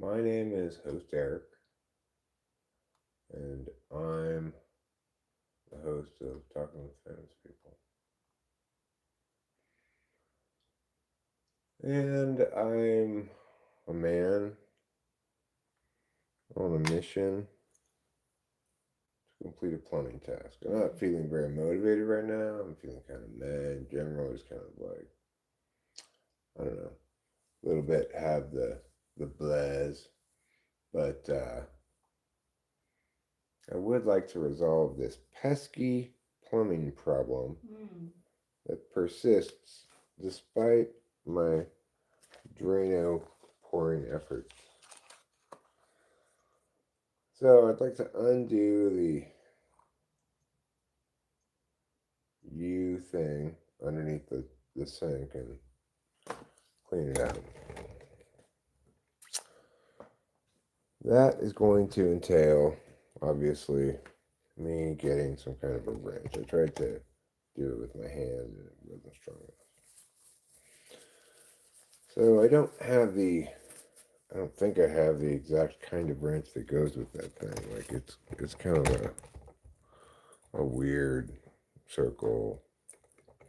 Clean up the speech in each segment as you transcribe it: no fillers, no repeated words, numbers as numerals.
My name is Host Eric, and I'm the host of Talking with Famous People. And I'm a man on a mission to complete a plumbing task. I'm not feeling very motivated right now. I'm feeling kind of mad in general. Just kind of like, I don't know, a little bit have the blaze. But I would like to resolve this pesky plumbing problem that persists despite my Drano pouring efforts. So I'd like to undo the U thing underneath the sink and clean it out. That is going to entail, obviously, me getting some kind of a wrench. I tried to do it with my hand and it wasn't strong enough. So I don't think I have the exact kind of wrench that goes with that thing. Like it's kind of a weird circle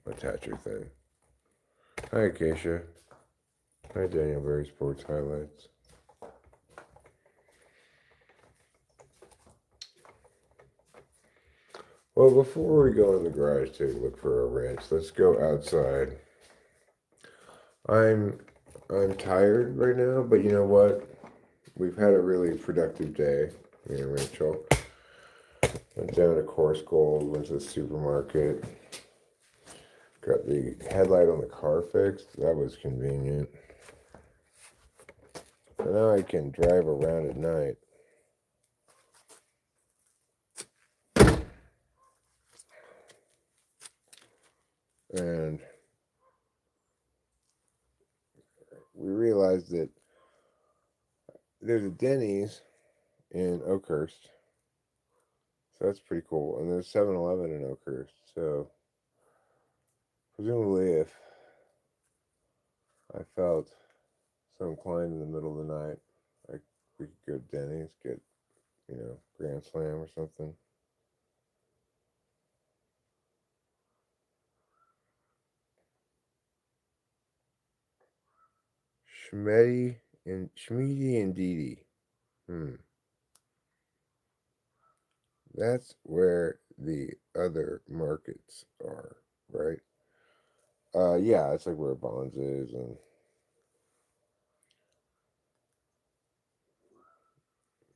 attacher thing. Hi Acacia. Hi Daniel Berry Sports Highlights. Well, before we go in the garage to look for a wrench, let's go outside. I'm tired right now, but you know what? We've had a really productive day, me and Rachel. Went down to Course Gold, went to the supermarket, got the headlight on the car fixed. That was convenient. So now I can drive around at night. And we realized that there's a Denny's in Oakhurst. So that's pretty cool. And there's 7-Eleven in Oakhurst. So presumably if I felt so inclined in the middle of the night, like we could go to Denny's, get, Grand Slam or something. Schmedy and Didi. That's where the other markets are, right? Yeah, it's like where Bonds is, and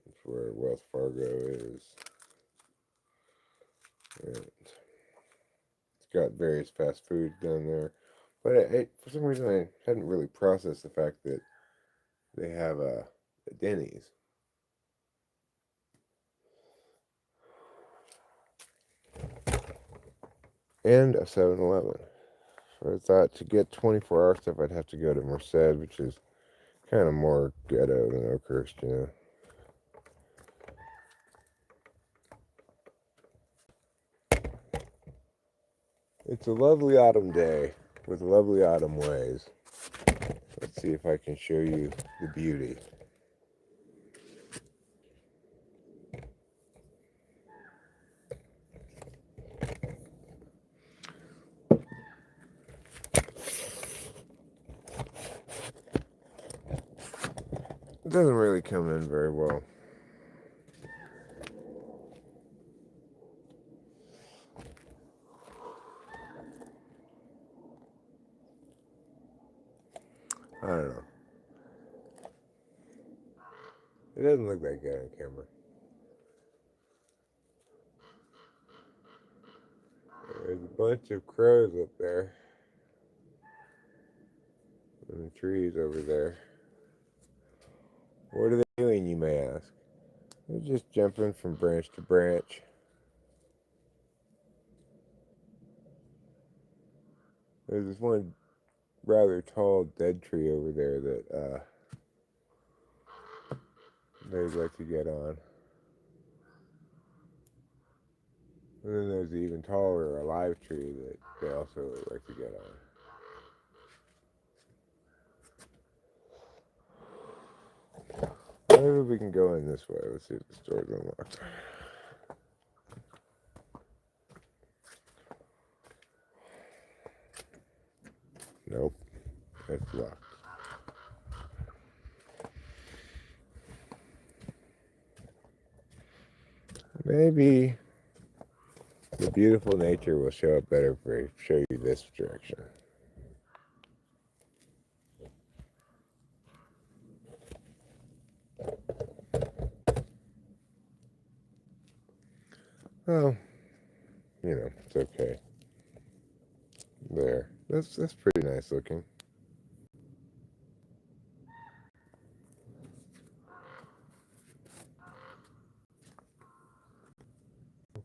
it's where Wells Fargo is. And it's got various fast foods down there. But for some reason, I hadn't really processed the fact that they have a Denny's. And a 7-Eleven. So I thought to get 24-hour stuff, I'd have to go to Merced, which is kind of more ghetto than Oakhurst. It's a lovely autumn day with lovely autumn ways. Let's see if I can show you the beauty. It doesn't really come in very well. I don't know. It doesn't look that good on camera. There's a bunch of crows up there. And the trees over there. What are they doing, you may ask? They're just jumping from branch to branch. There's this one rather tall dead tree over there that they'd like to get on. And then there's the even taller alive tree that they also would like to get on. Maybe we can go in this way. Let's see if the door's unlocked. Nope, it's locked. Maybe the beautiful nature will show up better if I show you this direction. Well, you know, it's okay. There. That's pretty nice looking.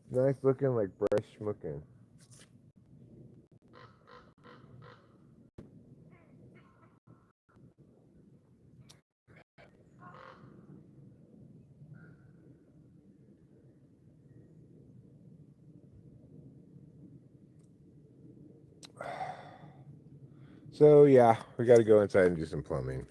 Nice looking, like brush schmooking. So yeah, we got to go inside and do some plumbing.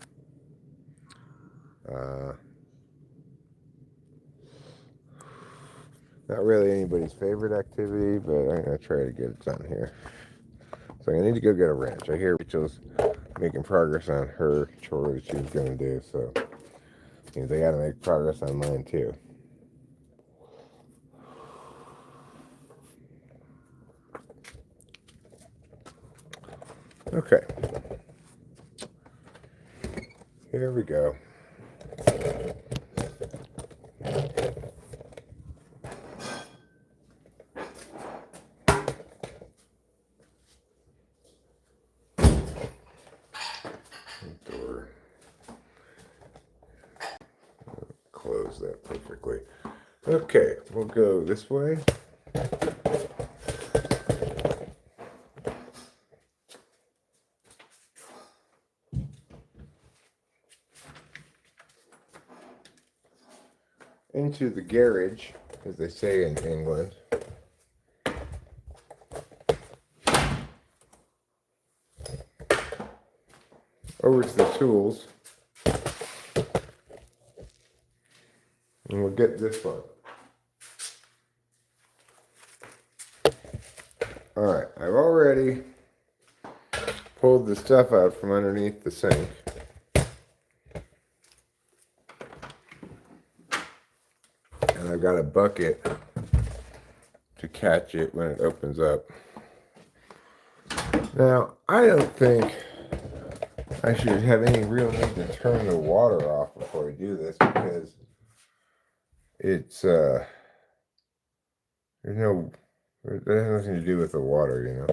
Not really anybody's favorite activity, but I'm gonna try to get it done here. So I need to go get a wrench. I hear Rachel's making progress on her chore that she was gonna do, so means I gotta make progress on mine too. Okay. Here we go. Door. Close that perfectly. Okay, we'll go this way. Into the garage, as they say in England. Over to the tools. And we'll get this one. Alright, I've already pulled the stuff out from underneath the sink. And I've got a bucket to catch it when it opens up. Now, I don't think I should have any real need to turn the water off before I do this, because it's, it has nothing to do with the water, you know.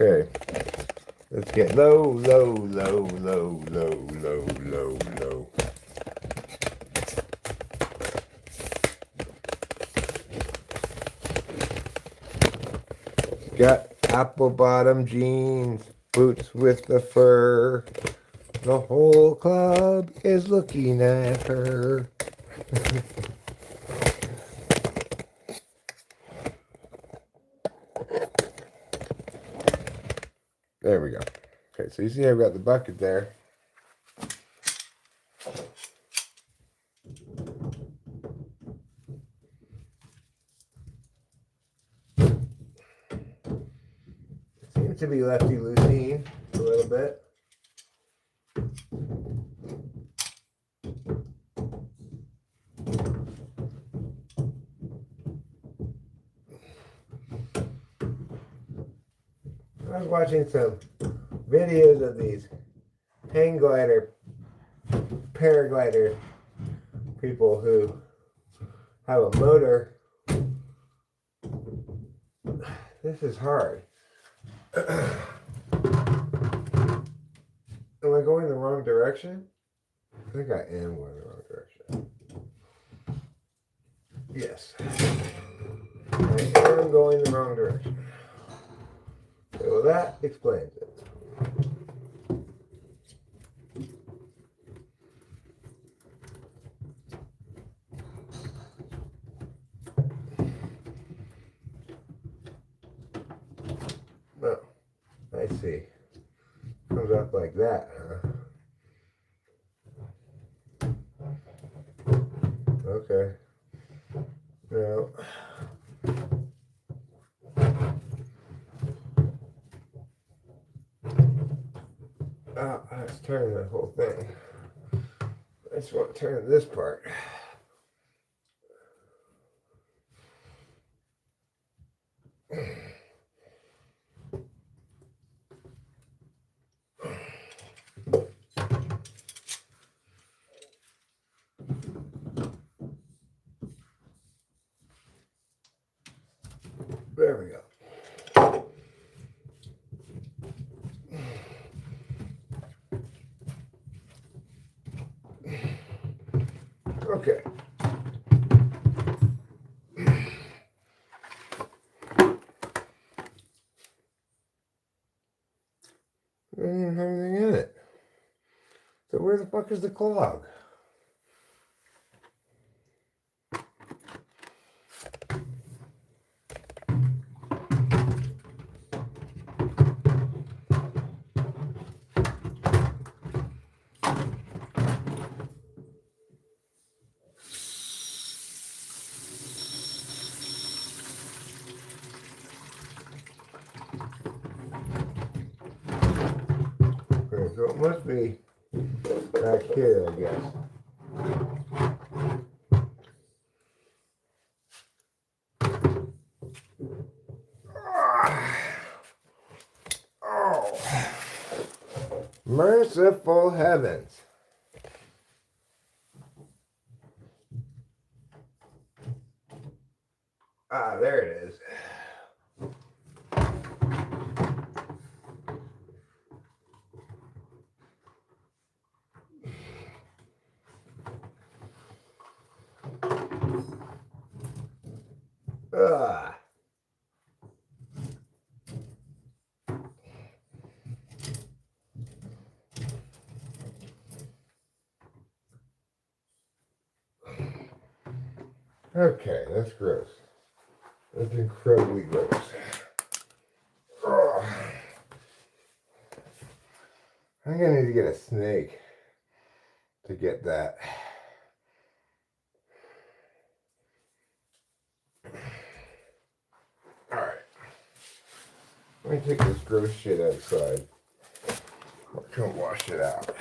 Okay, let's get low, low, low, low, low, low, low, low. Got apple bottom jeans, boots with the fur. The whole club is looking at her. There we go. Okay, so you see I've got the bucket there. Seems to be lefty-loosey a little bit. I was watching some videos of these hang glider, paraglider people who have a motor. This is hard. Am I going the wrong direction? I think I am going the wrong direction. Yes. I am going the wrong direction. So that explains it. Oh, I see. Comes up like that, huh? Okay. Now, let's turn the whole thing. I just want to turn this part. There we go. Okay. I don't even have anything in it. So where the fuck is the clog? Okay, so it must be back here, I guess. Oh, merciful heavens. Ah, there it is. Ah. Okay, that's gross. That's incredibly gross. Oh. I think I need to get a snake to get that. Alright. Let me take this gross shit outside. I'll come wash it out.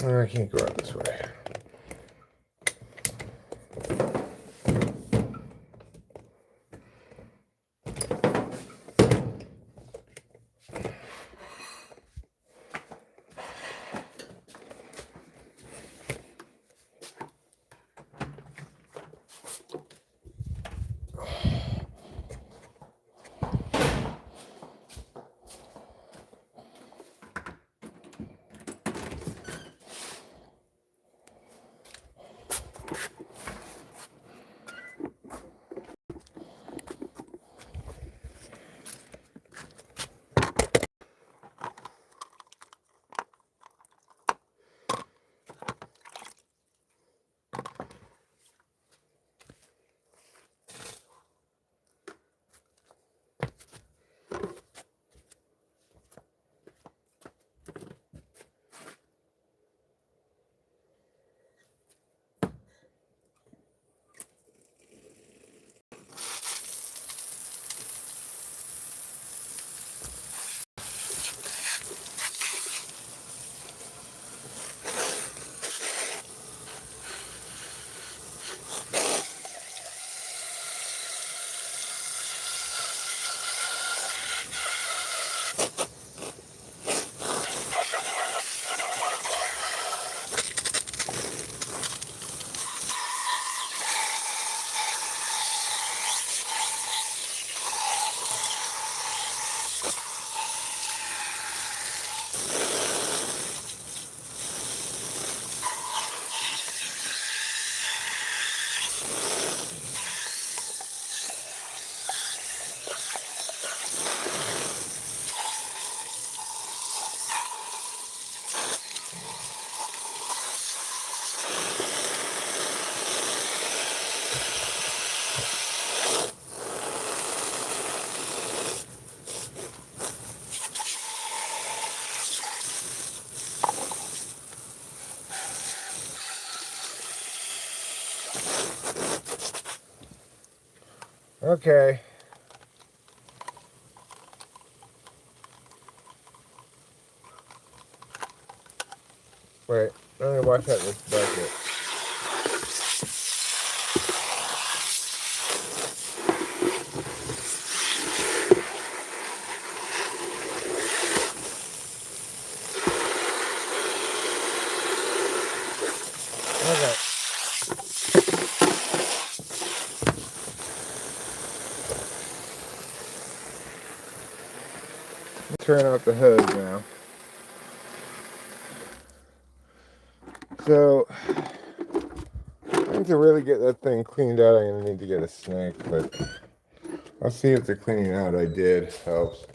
I can't go out this way. Okay. Wait, let me wash out this bucket. Okay. Turn off the hose now. So, I think to really get that thing cleaned out, I'm going to need to get a snake, but I'll see if the cleaning out I did helps.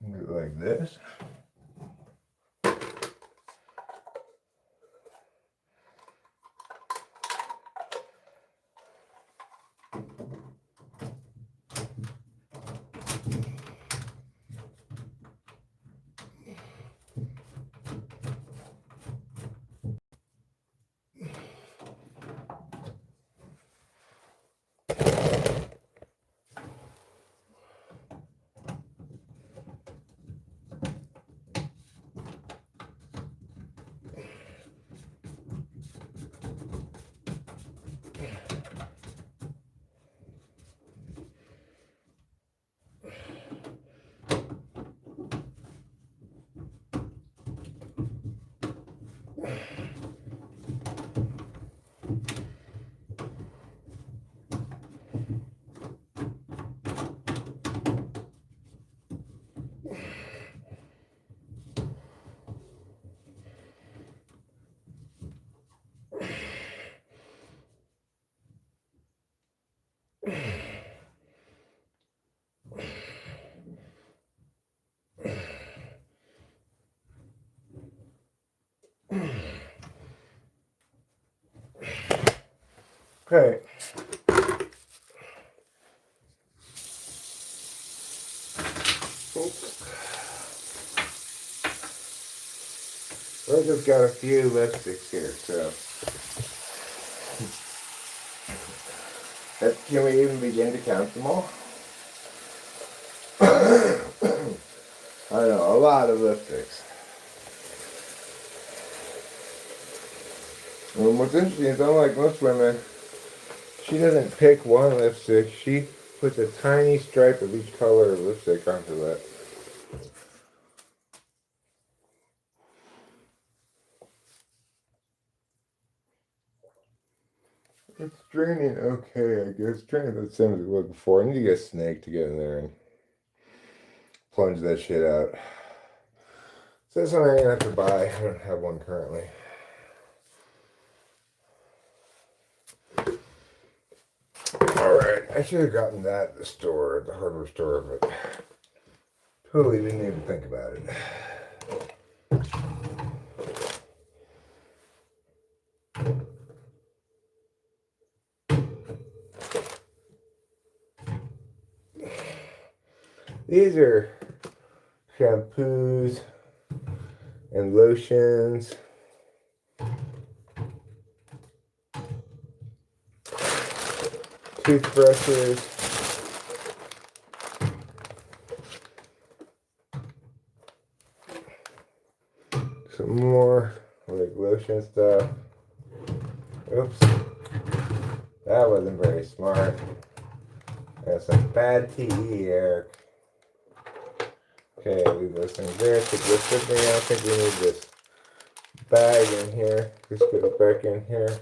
Do it like this. Okay. Oops. I just got a few lipsticks here, so. Can we even begin to count them all? I don't know, a lot of lipsticks. And what's interesting is, unlike most women, she doesn't pick one lipstick. She puts a tiny stripe of each color of lipstick onto that. It's draining okay, I guess. Draining the same as it was before. I need to get a snake to get in there and plunge that shit out. So that's something I'm gonna have to buy. I don't have one currently. Alright, I should have gotten that at the store, at the hardware store, but totally didn't even think about it. These are shampoos and lotions. Toothbrushes. Some more like lotion stuff. Oops. That wasn't very smart. That's some bad TE, Eric. Okay, leave those things there. Take this with me. I don't think we need this bag in here. Just put it back in here.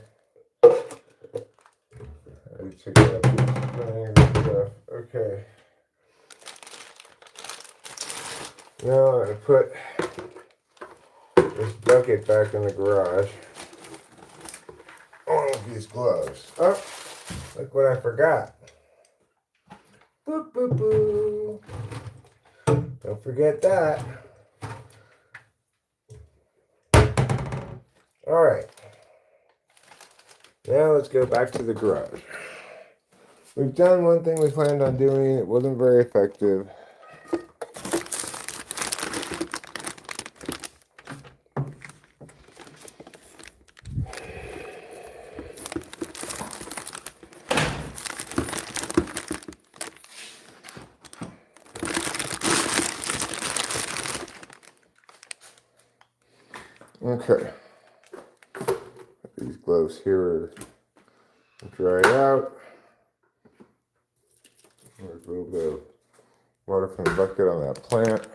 I took out this stuff. Okay. Now I'm going to put this bucket back in the garage. these gloves. Oh, look what I forgot. Boop, boop, boop. Don't forget that. All right. Now let's go back to the garage. We've done one thing we planned on doing. It wasn't very effective. Okay. These gloves here are dried out. There's a little bit of water from the bucket on that plant.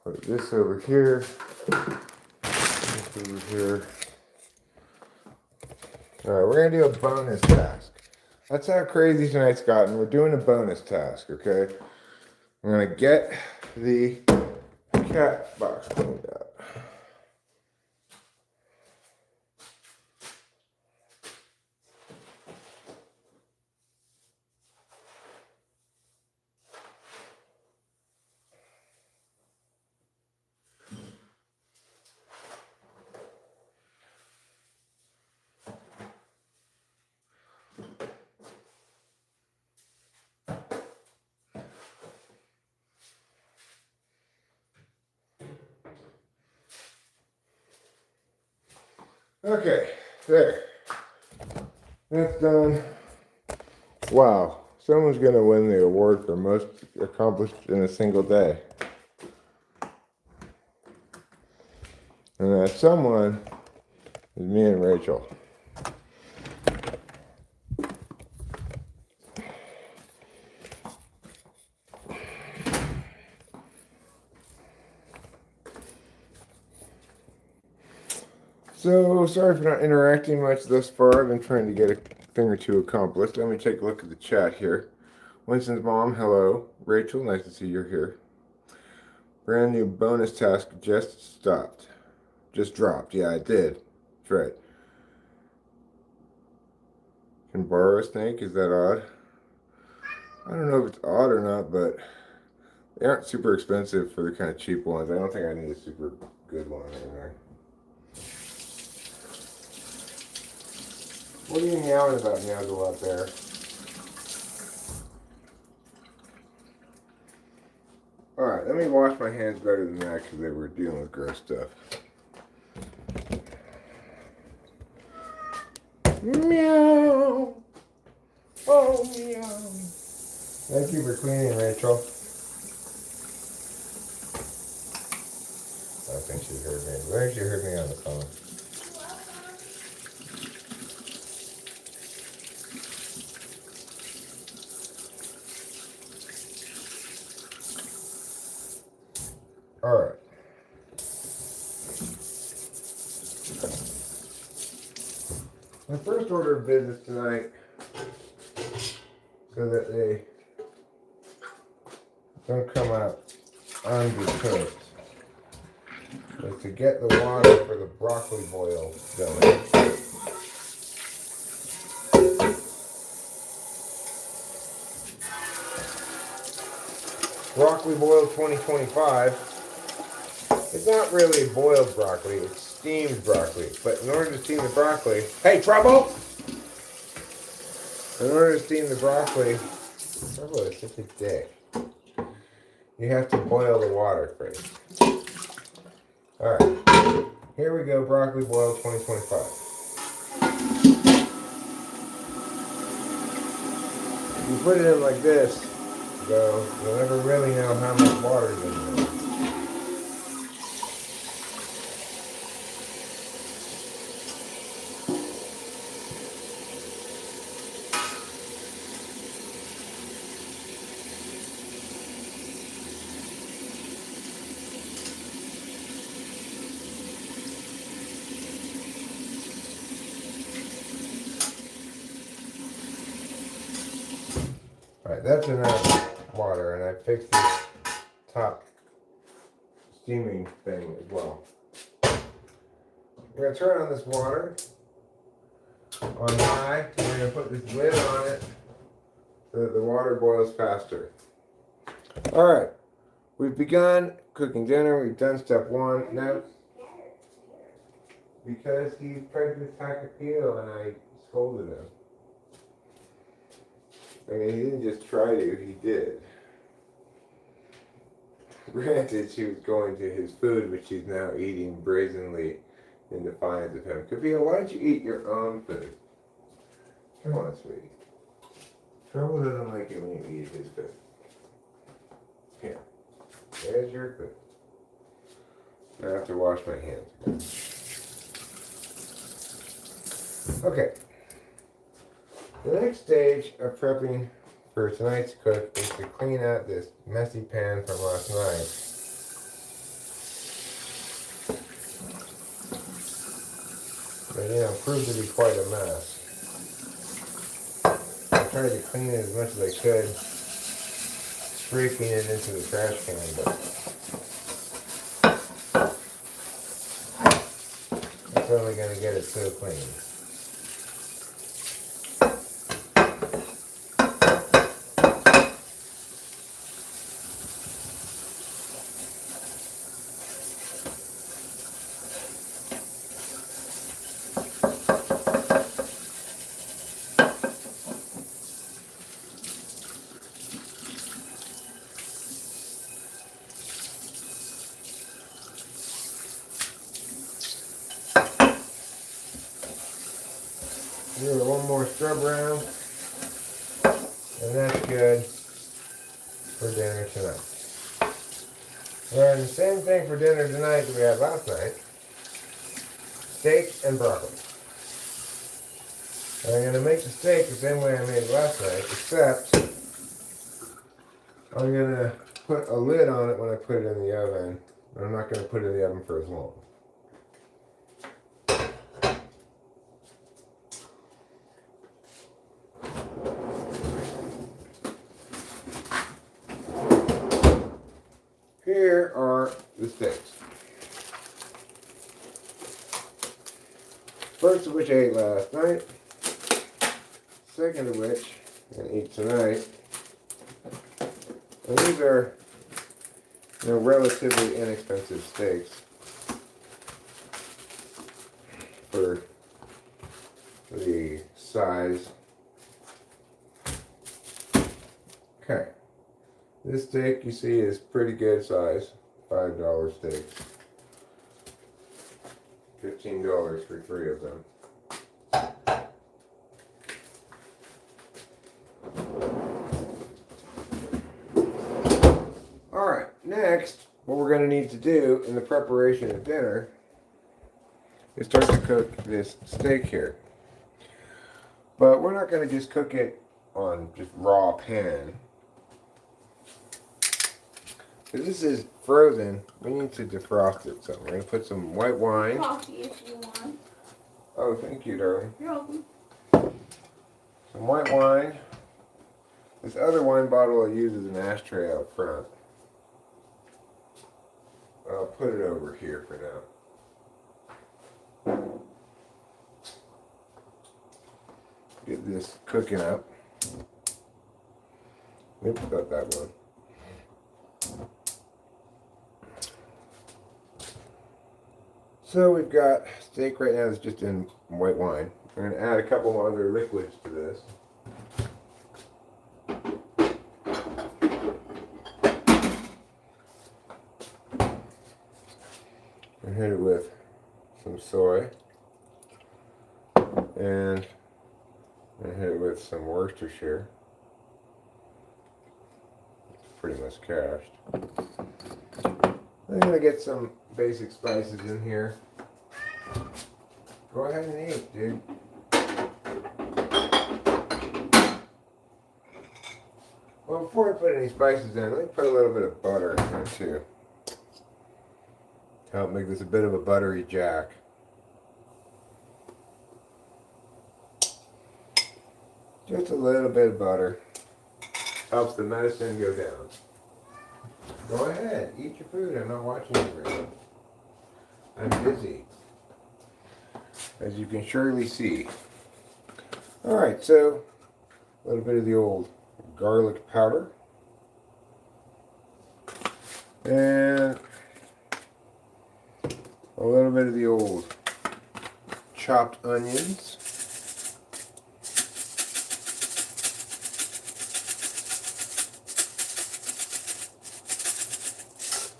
Put this over here. This over here. Alright, we're going to do a bonus task. That's how crazy tonight's gotten. We're doing a bonus task, okay? I'm going to get the cat box cleaned up. Okay, there. That's done. Wow, someone's going to win the award for most accomplished in a single day. And that someone is me and Rachel. So, sorry for not interacting much thus far. I've been trying to get a thing or two accomplished. Let me take a look at the chat here. Winston's mom, hello. Rachel, nice to see you're here. Brand new bonus task just stopped. Just dropped. Yeah, I did. That's right. Can borrow a snake? Is that odd? I don't know if it's odd or not, but they aren't super expensive for the kind of cheap ones. I don't think I need a super good one anyway. What are you meowing about, Meowgle, out there? Alright, let me wash my hands better than that because they were dealing with gross stuff. Meow! Oh, meow! Thank you for cleaning, Rachel. I think she heard me. I think she heard me on the phone. Alright. My first order of business tonight, so that they don't come out undercooked, is to get the water for the broccoli boil going. Broccoli boil 2025. It's not really boiled broccoli, it's steamed broccoli. But in order to steam the broccoli, hey, Trouble! In order to steam the broccoli, Trouble is such a dick. You have to boil the water first. Alright, here we go, broccoli boil 2025. If you put it in like this, though, you'll never really know how much water is in there. Alright, that's enough water, and I fixed this top steaming thing as well. We're going to turn on this water on high, and we're going to put this lid on it so that the water boils faster. Alright, we've begun cooking dinner. We've done step one. Now, because he tried to attack a peel and I scolded him. I mean, he didn't just try to, he did. Granted, she was going to his food, but she's now eating brazenly in defiance of him. Kabila, why don't you eat your own food? Come on, sweetie. Trouble doesn't like it when you eat his food. Here. There's your food. I have to wash my hands again. Okay. The next stage of prepping for tonight's cook is to clean out this messy pan from last night. But proved to be quite a mess. I tried to clean it as much as I could, scraping it into the trash can, but that's only going to get it so clean. Give it one more scrub round, and that's good for dinner tonight. And the same thing for dinner tonight that we had last night. Steak and broccoli. And I'm going to make the steak the same way I made it last night, except I'm going to put a lid on it when I put it in the oven. I'm not going to put it in the oven for as long. Here are the steaks. First of which I ate last night. Second of which I'm going to eat tonight. And these are relatively inexpensive steaks for the size. Okay. This steak you see is pretty good size. $5 steak. $15 for 3 of them. Alright, next, what we're going to need to do in the preparation of dinner is start to cook this steak here. But we're not going to just cook it on just raw pan. This is frozen. We need to defrost it. So we're going to put some white wine. Coffee if you want. Oh, thank you, darling. You're welcome. Some white wine. This other wine bottle I use as an ashtray out front. I'll put it over here for now. Get this cooking up. Oops, got that one. So we've got steak right now that's just in white wine. We're going to add a couple other liquids to this. I hit it with some soy. And I hit it with some Worcestershire. It's pretty much cashed. I'm going to get some basic spices in here. Go ahead and eat, dude. Well, before I put any spices in, let me put a little bit of butter in there too. Help make this a bit of a buttery jack. Just a little bit of butter. Helps the medicine go down. Go ahead, eat your food. I'm not watching you right now. I'm busy. as you can surely see. Alright, so a little bit of the old garlic powder. And a little bit of the old chopped onions.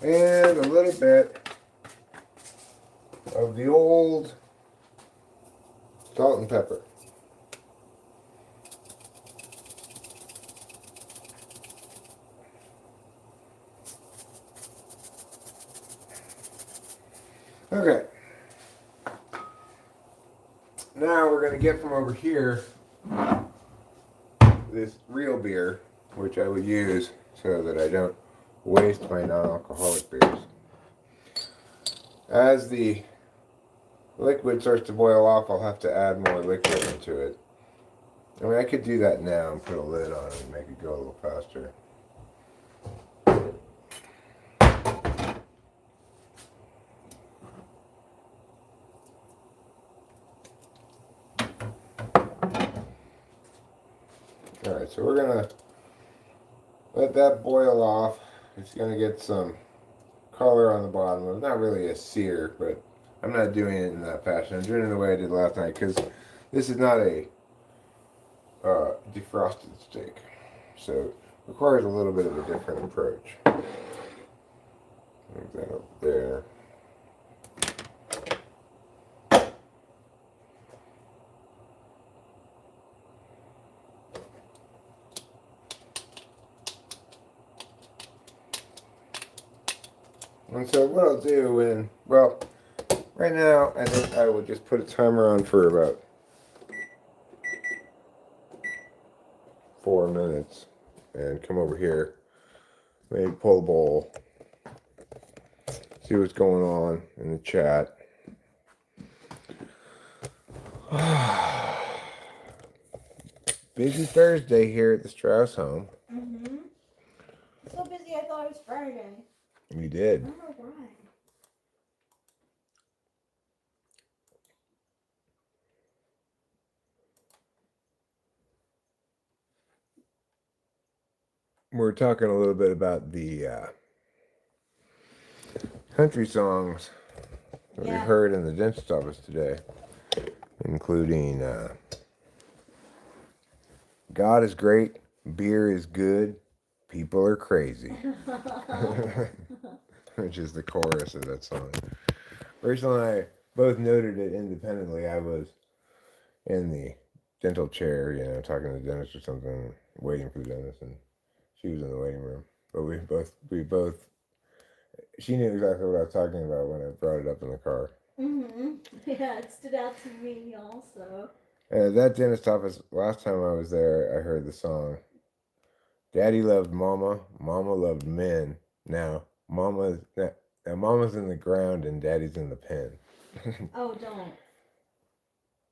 And a little bit of the old salt and pepper. Okay. Now we're going to get from over here this real beer, which I would use so that I don't waste my non-alcoholic beers. As the liquid starts to boil off, I'll have to add more liquid into it. I mean, I could do that now and put a lid on it and make it go a little faster. Alright, so we're going to let that boil off. It's going to get some color on the bottom. It's not really a sear, but I'm not doing it in that fashion. I'm doing it the way I did last night because this is not a defrosted steak. So it requires a little bit of a different approach. Move that up there. And so what I'll do well, right now I think I will just put a timer on for about 4 minutes and come over here, maybe pull the bowl, see what's going on in the chat. Busy Thursday here at the Strauss home. Mm-hmm. So busy I thought it was Friday. We did. I don't know why. We're talking a little bit about the country songs that we heard in the dentist office today, including God is great, beer is good, people are crazy, which is the chorus of that song. Rachel and I both noted it independently. I was in the dental chair, talking to the dentist or something, waiting for the dentist, and she was in the waiting room. But we both, she knew exactly what I was talking about when I brought it up in the car. Mm-hmm. Yeah, it stood out to me also. That dentist office, last time I was there, I heard the song, Daddy loved Mama, Mama loved men. Now Mama's in the ground and Daddy's in the pen. Oh, don't.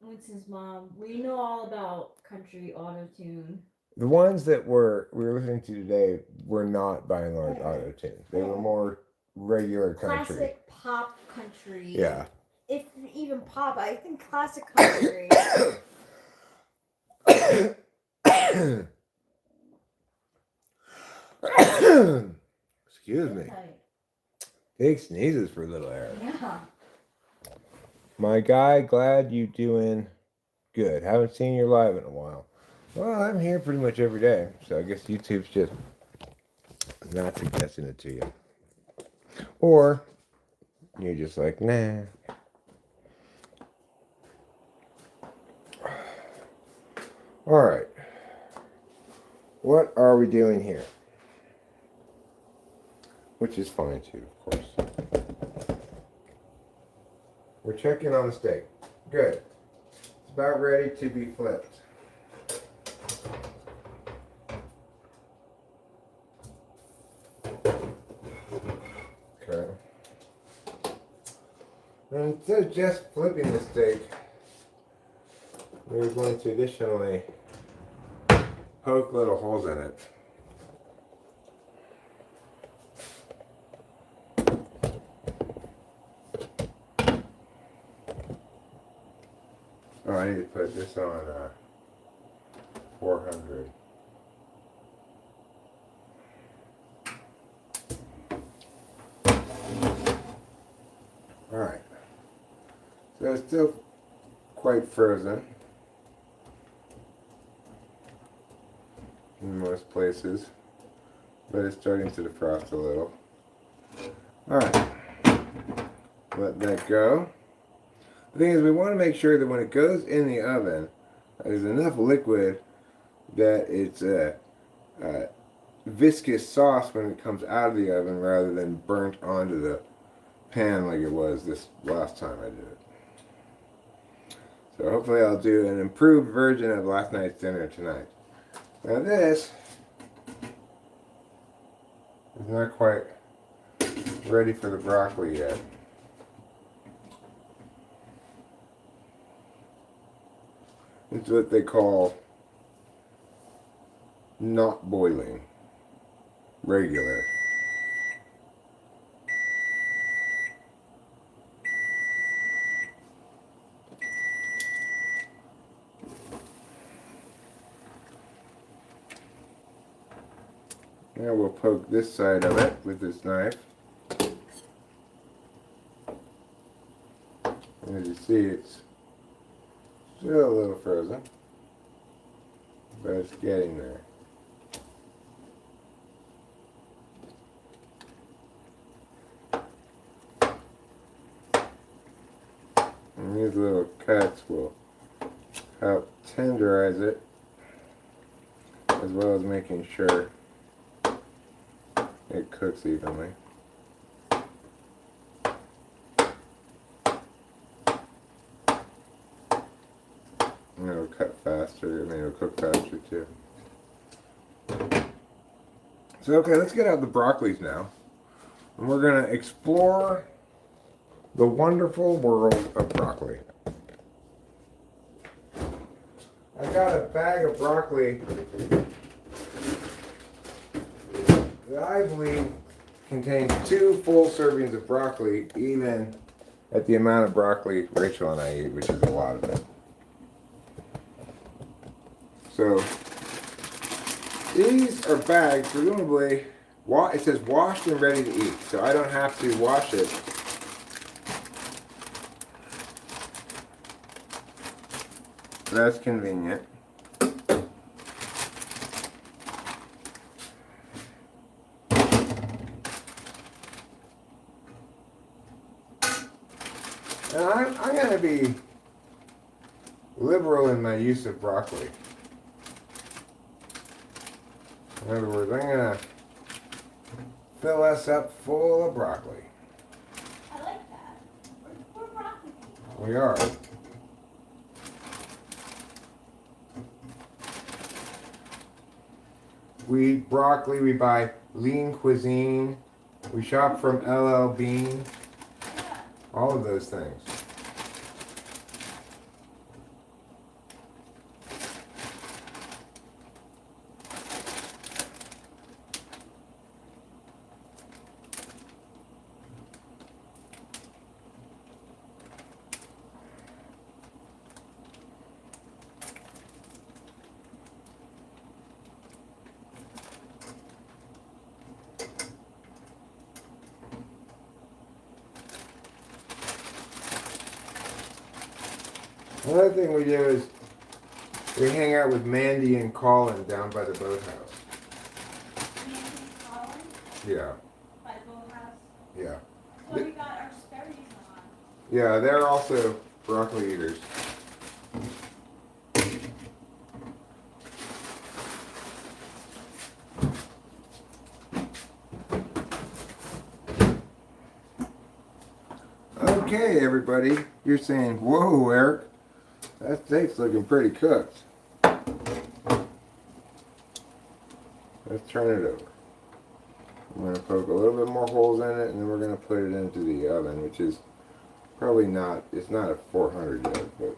Winston's mom. We know all about country auto-tune. The ones that we were listening to today were not by and large auto-tuned. They were more regular country. Classic pop country. Yeah. If even pop, I think classic country. Excuse me. Big sneezes for little Eric. Yeah. My guy, glad you doing good. Haven't seen you live in a while. Well, I'm here pretty much every day, so I guess YouTube's just not suggesting it to you. Or you're just like, nah. All right. What are we doing here? Which is fine too, of course. We're checking on the steak. Good. It's about ready to be flipped. Okay. And instead of just flipping the steak, we're going to additionally poke little holes in it. I need to put this on 400. Alright. So it's still quite frozen in most places, but it's starting to defrost a little. Alright. Let that go. The thing is, we want to make sure that when it goes in the oven, there's enough liquid that it's a viscous sauce when it comes out of the oven rather than burnt onto the pan like it was this last time I did it. So hopefully I'll do an improved version of last night's dinner tonight. Now this is not quite ready for the broccoli yet. It's what they call not boiling, regular. Now we'll poke this side of it with this knife. And as you see, it's still a little frozen, but it's getting there. And these little cuts will help tenderize it, as well as making sure it cooks evenly. And it'll cut faster, I mean it'll cook faster too. So okay, let's get out the broccolis now. And we're going to explore the wonderful world of broccoli. I got a bag of broccoli that I believe contains 2 full servings of broccoli, even at the amount of broccoli Rachel and I eat, which is a lot of it. So these are bagged, presumably, it says washed and ready to eat, so I don't have to wash it. That's convenient. And I'm going to be liberal in my use of broccoli. In other words, I'm going to fill us up full of broccoli. I like that. We're broccoli people. We are. We eat broccoli, we buy lean cuisine, we shop from LL Bean, all of those things. Another thing we do is we hang out with Mandy and Colin down by the boathouse. Mandy and Colin Yeah, by the boathouse. yeah. So we got our Sperry's on. Yeah, they're also broccoli eaters. Okay, everybody. You're saying, whoa, Eric. That steak's looking pretty cooked. Let's turn it over. I'm going to poke a little bit more holes in it, and then we're going to put it into the oven, which is probably not, it's not a 400 yet, but...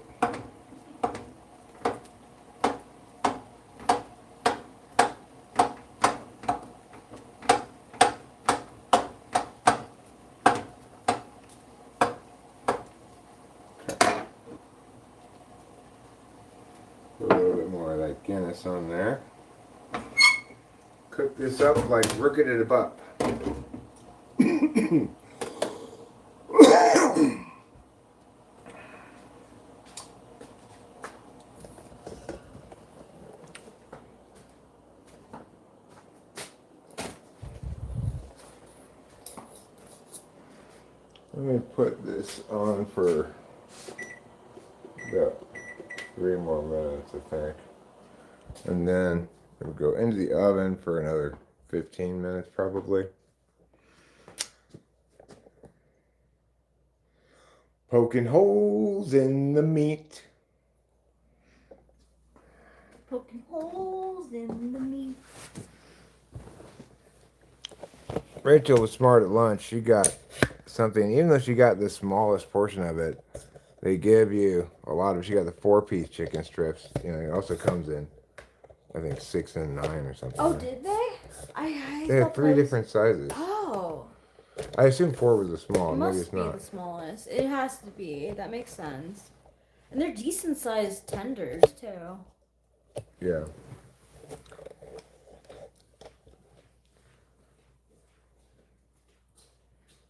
that Guinness on there. Cook this up like rooking it up. Let me put this on for about 3 more minutes, I think. And then we'll go into the oven for another 15 minutes probably. Poking holes in the meat. Poking holes in the meat. Rachel was smart at lunch. She got something, even though she got the smallest portion of it, they give you a lot of, she got the 4-piece chicken strips. You know, it also comes in, I think, 6 and 9 or something. Oh, did they? They have 3 different sizes. Oh. I assume 4 was the small. It Maybe must it's be not. the smallest. It has to be. That makes sense. And they're decent sized tenders too. Yeah.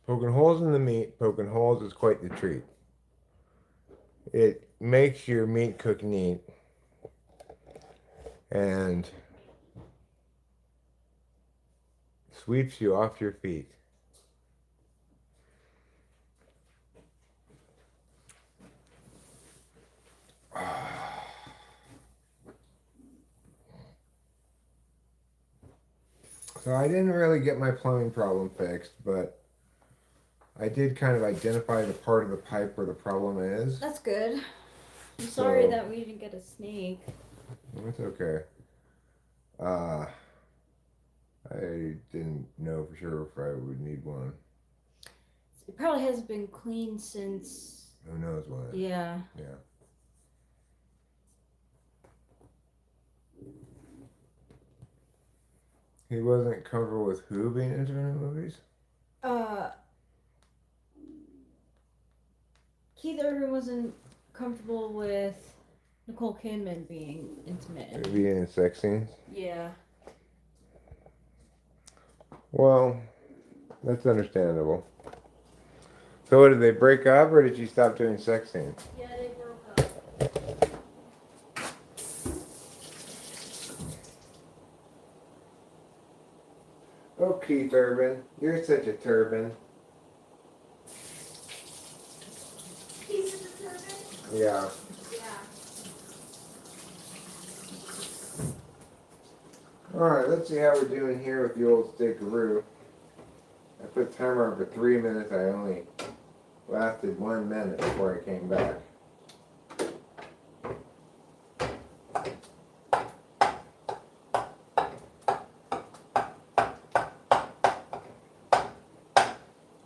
Poking holes in the meat, poking holes is quite the treat. It makes your meat cook neat and sweeps you off your feet. So I didn't really get my plumbing problem fixed, but I did kind of identify the part of the pipe where the problem is. That's good. I'm sorry that we didn't get a snake. It's okay. I didn't know for sure if I would need one. It probably hasn't been cleaned since. Who knows when? Yeah. Yeah. He wasn't comfortable with who being into any movies? Keith Urban wasn't comfortable with Nicole Kidman being intimate. Being in sex scenes? Yeah. Well, that's understandable. So what, did they break up or did she stop doing sex scenes? Yeah, they broke up. Oh, Keith Urban, you're such a turban. He's in the turban? Yeah. Yeah. Alright, let's see how we're doing here with the old stickaroo. I put the timer on for 3 minutes. I only lasted 1 minute before I came back.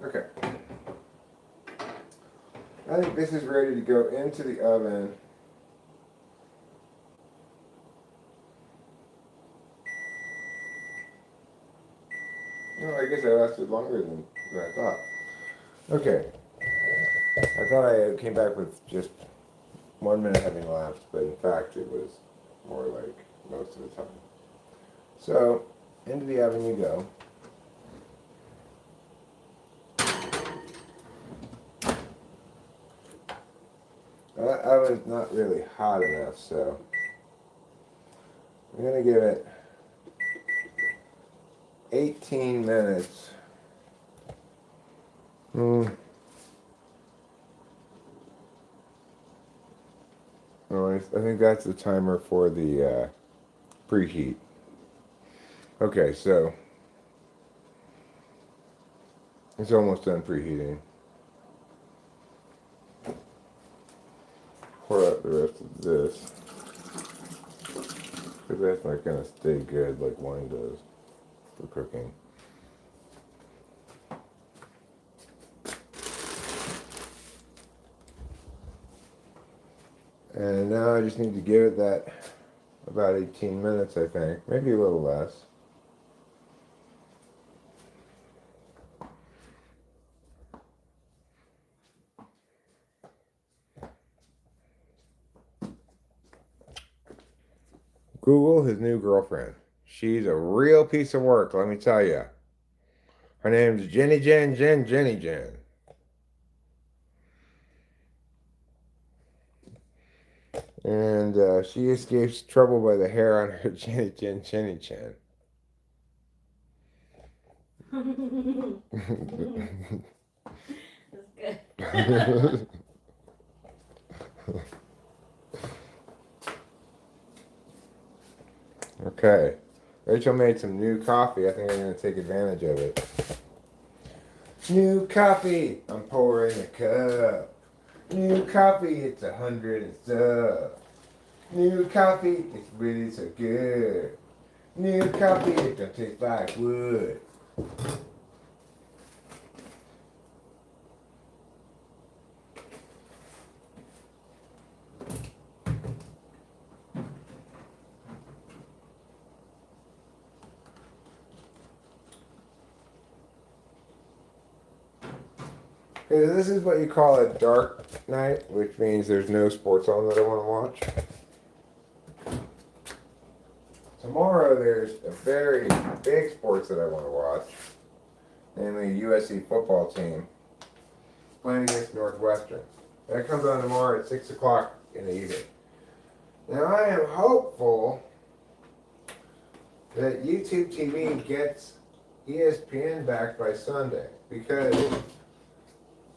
Okay. I think this is ready to go into the oven. No, I guess I lasted longer than I thought. Okay. I thought I came back with just 1 minute having lapsed, but in fact it was more like most of the time. So, into the oven you go. Now, that oven's not really hot enough, so I'm going to give it 18 minutes. Oh, I think that's the timer for the preheat. Okay, so it's almost done preheating. Pour out the rest of this. Because that's not going to stay good like wine does for cooking. And now I just need to give it that about 18 minutes, I think. Maybe a little less. Google his new girlfriend. She's a real piece of work, let me tell you. Her name's Jenny Jen. And she escapes trouble by the hair on her Jenny Jen. That's good. Okay. Rachel made some new coffee. I think I'm going to take advantage of it. New coffee. I'm pouring a cup. New coffee. It's 100 and stuff. New coffee. It's really so good. New coffee. It don't taste like wood. Okay, this is what you call a dark night, which means there's no sports on that I want to watch. Tomorrow there's a very big sports that I want to watch, namely USC football team playing against Northwestern. That comes on tomorrow at 6 o'clock in the evening. Now I am hopeful that YouTube TV gets ESPN back by Sunday because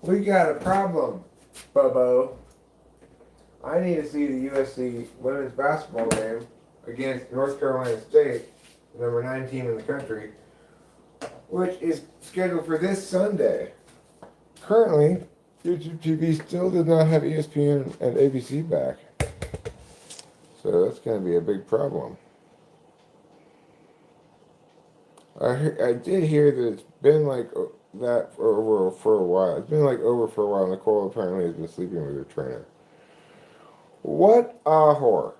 we got a problem, Bubbo. I need to see the USC women's basketball game against North Carolina State, the number 9 team in the country, which is scheduled for this Sunday. Currently, YouTube TV still does not have ESPN and ABC back. So that's going to be a big problem. I did hear that it's been like that for a while. It's been like over for a while. Nicole apparently has been sleeping with her trainer. What a whore.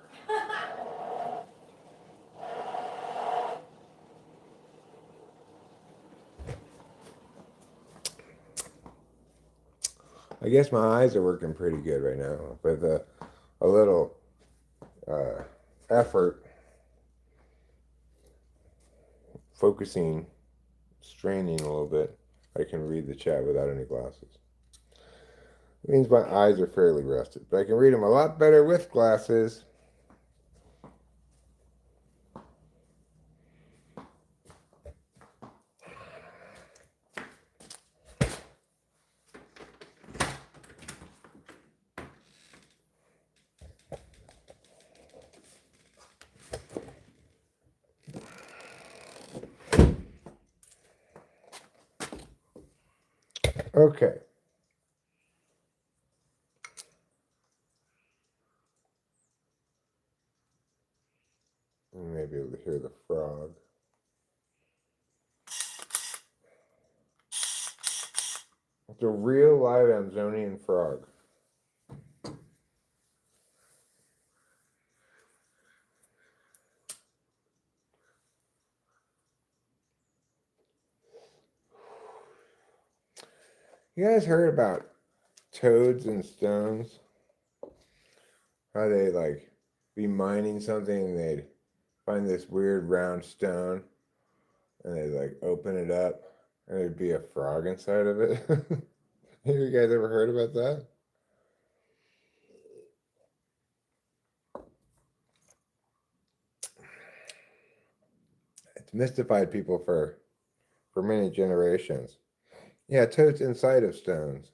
I guess my eyes are working pretty good right now with a little effort, focusing, straining a little bit. I can read the chat without any glasses. It means my eyes are fairly rested, but I can read them a lot better with glasses. Okay. You may be able to hear the frog. It's a real live Amazonian frog. You guys heard about toads and stones? How they like be mining something and they'd find this weird round stone and they'd like open it up and there'd be a frog inside of it. Have you guys ever heard about that? It's mystified people for many generations. Yeah, toads inside of stones.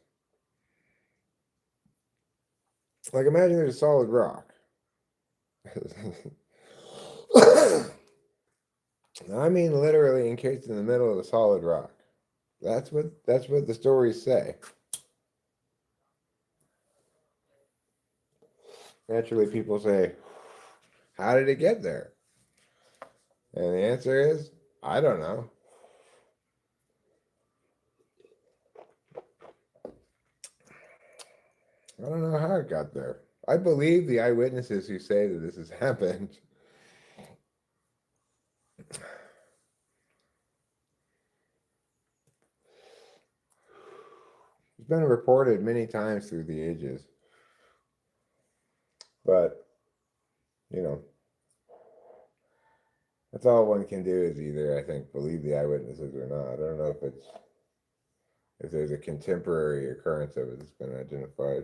Like imagine there's a solid rock. I mean literally encased in the middle of a solid rock. That's what the stories say. Naturally people say, how did it get there? And the answer is, I don't know. I don't know how it got there. I believe the eyewitnesses who say that this has happened. It's been reported many times through the ages. But, you know, That's all one can do is either, I think, believe the eyewitnesses or not. I don't know if there's a contemporary occurrence of it that's been identified.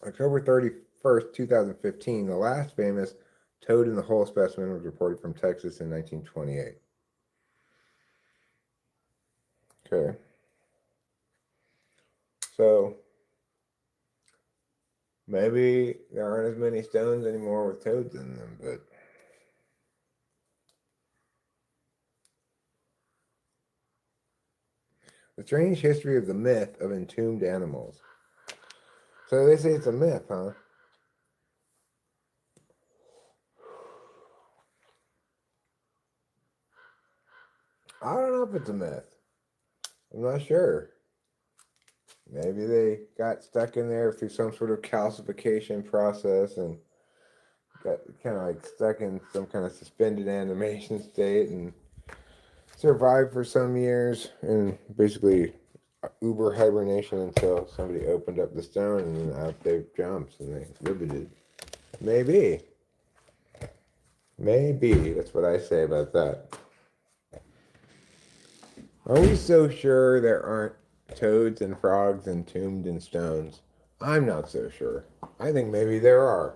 October 31st, 2015, the last famous toad in the hole specimen was reported from Texas in 1928. Okay. So maybe there aren't as many stones anymore with toads in them, but the strange history of the myth of entombed animals. So they say it's a myth, huh? I don't know if it's a myth. I'm not sure. Maybe they got stuck in there through some sort of calcification process and got kind of like stuck in some kind of suspended animation state and survived for some years and basically uber hibernation until somebody opened up the stone and then out they jumped and they riveted. Maybe. Maybe. That's what I say about that. Are we so sure there aren't toads and frogs entombed in stones? I'm not so sure. I think maybe there are.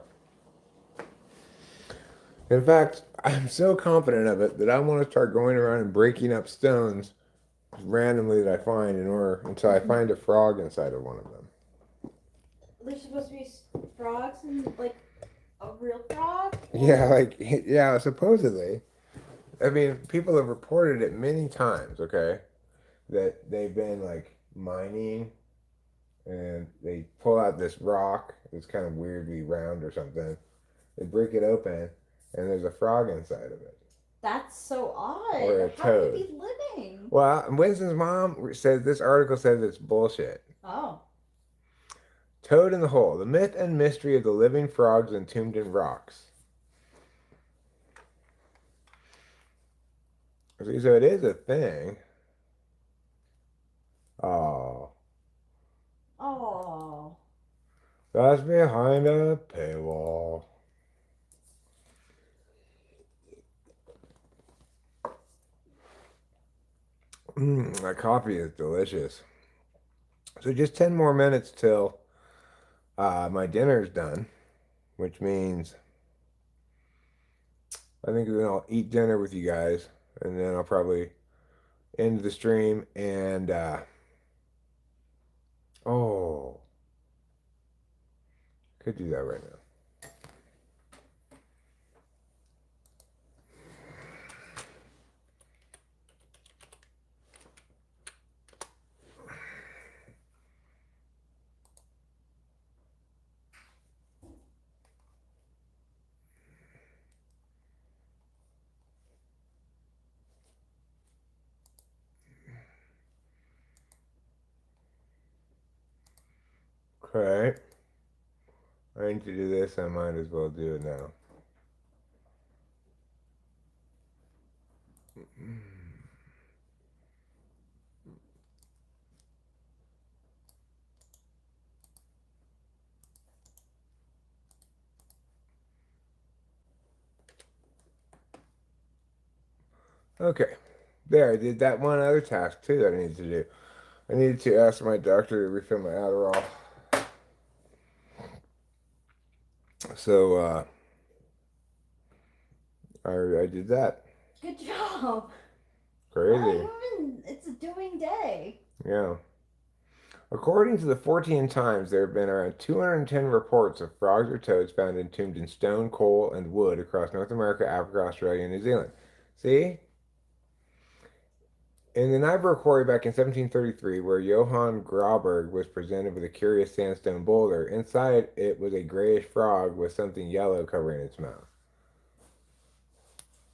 In fact, I'm so confident of it that I want to start going around and breaking up stones randomly that I find until I find a frog inside of one of them. There's supposed to be frogs and like a real frog? Yeah, supposedly. I mean, people have reported it many times, okay? That they've been like mining and they pull out this rock. It's kind of weirdly round or something. They break it open and there's a frog inside of it. That's so odd. Or a How toad. could it be living? Well, Winston's mom says this article says it's bullshit. Oh. Toad in the Hole: The Myth and Mystery of the Living Frogs Entombed in Rocks. So it is a thing. Oh. Oh. That's behind a paywall. My coffee is delicious. So just 10 more minutes till my dinner's done, which means I think then I'll eat dinner with you guys, and then I'll probably end the stream and oh, could do that right now. Okay. I need to do this. I might as well do it now. Okay. There, I did that one other task too that I needed to do. I needed to ask my doctor to refill my Adderall. So I did that. Good job. Crazy. It's a doing day. Yeah. According to the 14 Times, there have been around 210 reports of frogs or toads found entombed in stone, coal, and wood across North America, Africa, Australia, and New Zealand. See? In the Nibor quarry back in 1733, where Johann Grauberg was presented with a curious sandstone boulder, inside it was a grayish frog with something yellow covering its mouth.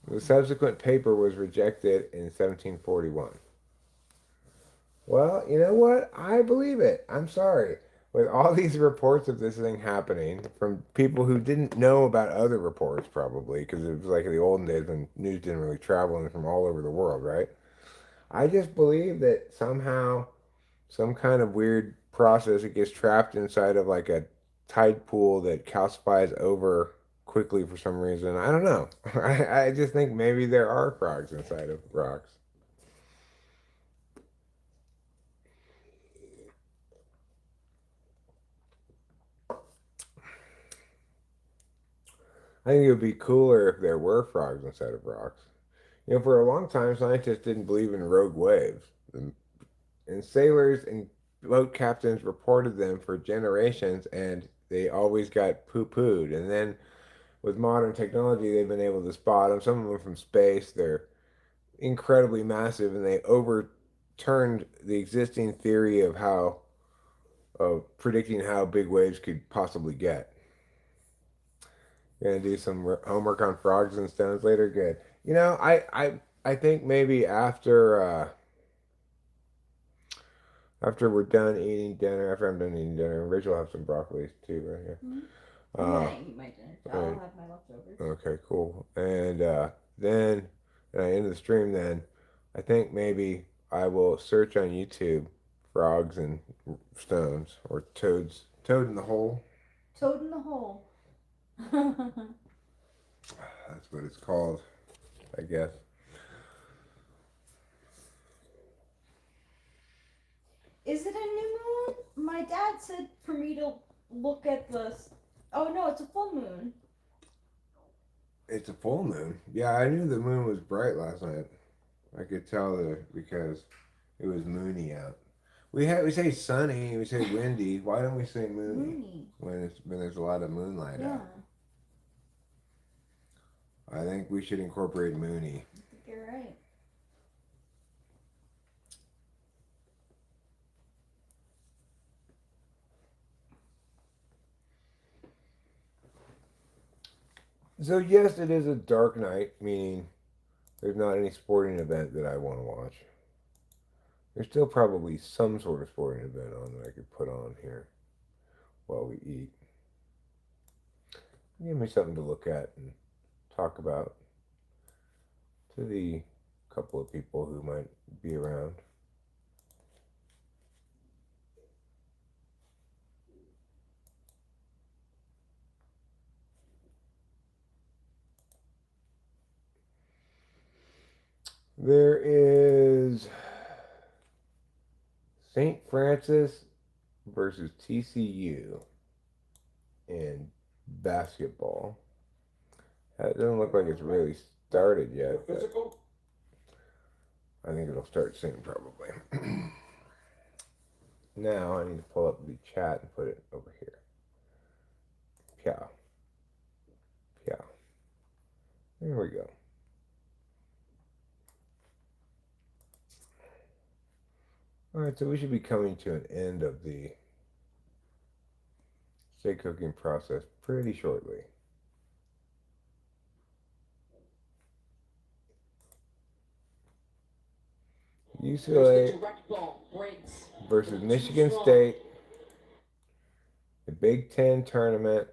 The subsequent paper was rejected in 1741. Well, you know what? I believe it. I'm sorry. With all these reports of this thing happening from people who didn't know about other reports, probably, because it was like in the olden days when news didn't really travel from all over the world, right? I just believe that somehow, some kind of weird process, it gets trapped inside of like a tide pool that calcifies over quickly for some reason. I don't know. I just think maybe there are frogs inside of rocks. I think it would be cooler if there were frogs inside of rocks. For a long time, scientists didn't believe in rogue waves. And sailors and boat captains reported them for generations, and they always got poo pooed. And then with modern technology, they've been able to spot them. Some of them from space. They're incredibly massive, and they overturned the existing theory of predicting how big waves could possibly get. Gonna do some homework on frogs and stones later. Good. I think maybe after we're done eating dinner, after I'm done eating dinner, Rachel will have some broccoli too right here. Mm-hmm. I'm Uh, gonna eat my dinner. I'll have my leftovers. okay, cool. And then at the end of the stream, then I think maybe I will search on YouTube frogs and stones or toads. Toad in the hole. Toad in the hole. That's what it's called, I guess. Is it a new moon? My dad said for me to look at the. Oh no, it's a full moon. It's a full moon. Yeah, I knew the moon was bright last night. I could tell because it was moony out. We say sunny, we say windy. Why don't we say moony, when there's a lot of moonlight out? I think we should incorporate moony. I think you're right. So yes, it is a dark night, meaning there's not any sporting event that I want to watch. There's still probably some sort of sporting event on that I could put on here while we eat. Give me something to look at and talk about to the couple of people who might be around. There is St. Francis versus TCU in basketball. It doesn't look like it's really started yet. I think it'll start soon, probably. Now I need to pull up the chat and put it over here. Pyow. Pyow. There we go. Alright, so we should be coming to an end of the steak cooking process pretty shortly. UCLA versus Michigan State, the Big Ten tournament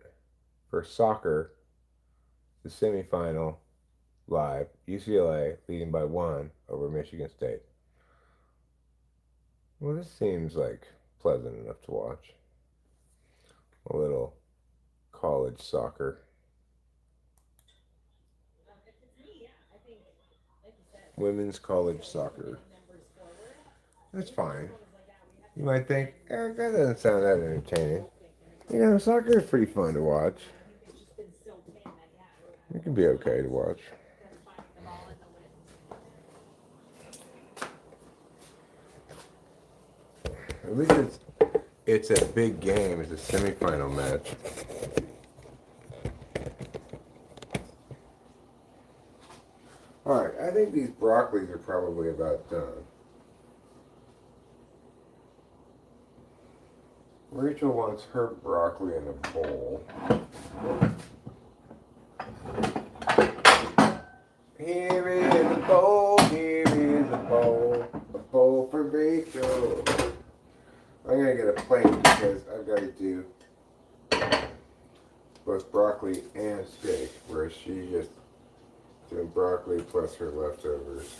for soccer, the semifinal live. UCLA leading by 1 over Michigan State. Well, this seems like pleasant enough to watch. A little college soccer. Women's college soccer. That's fine. You might think, Eric, that doesn't sound that entertaining. Soccer is pretty fun to watch. It can be okay to watch. At least it's a big game. It's a semifinal match. Alright, I think these broccolis are probably about done. Rachel wants her broccoli in a bowl. Here is a bowl, here is a bowl for Rachel. I'm gonna get a plate because I've got to do both broccoli and steak, whereas she's just doing broccoli plus her leftovers.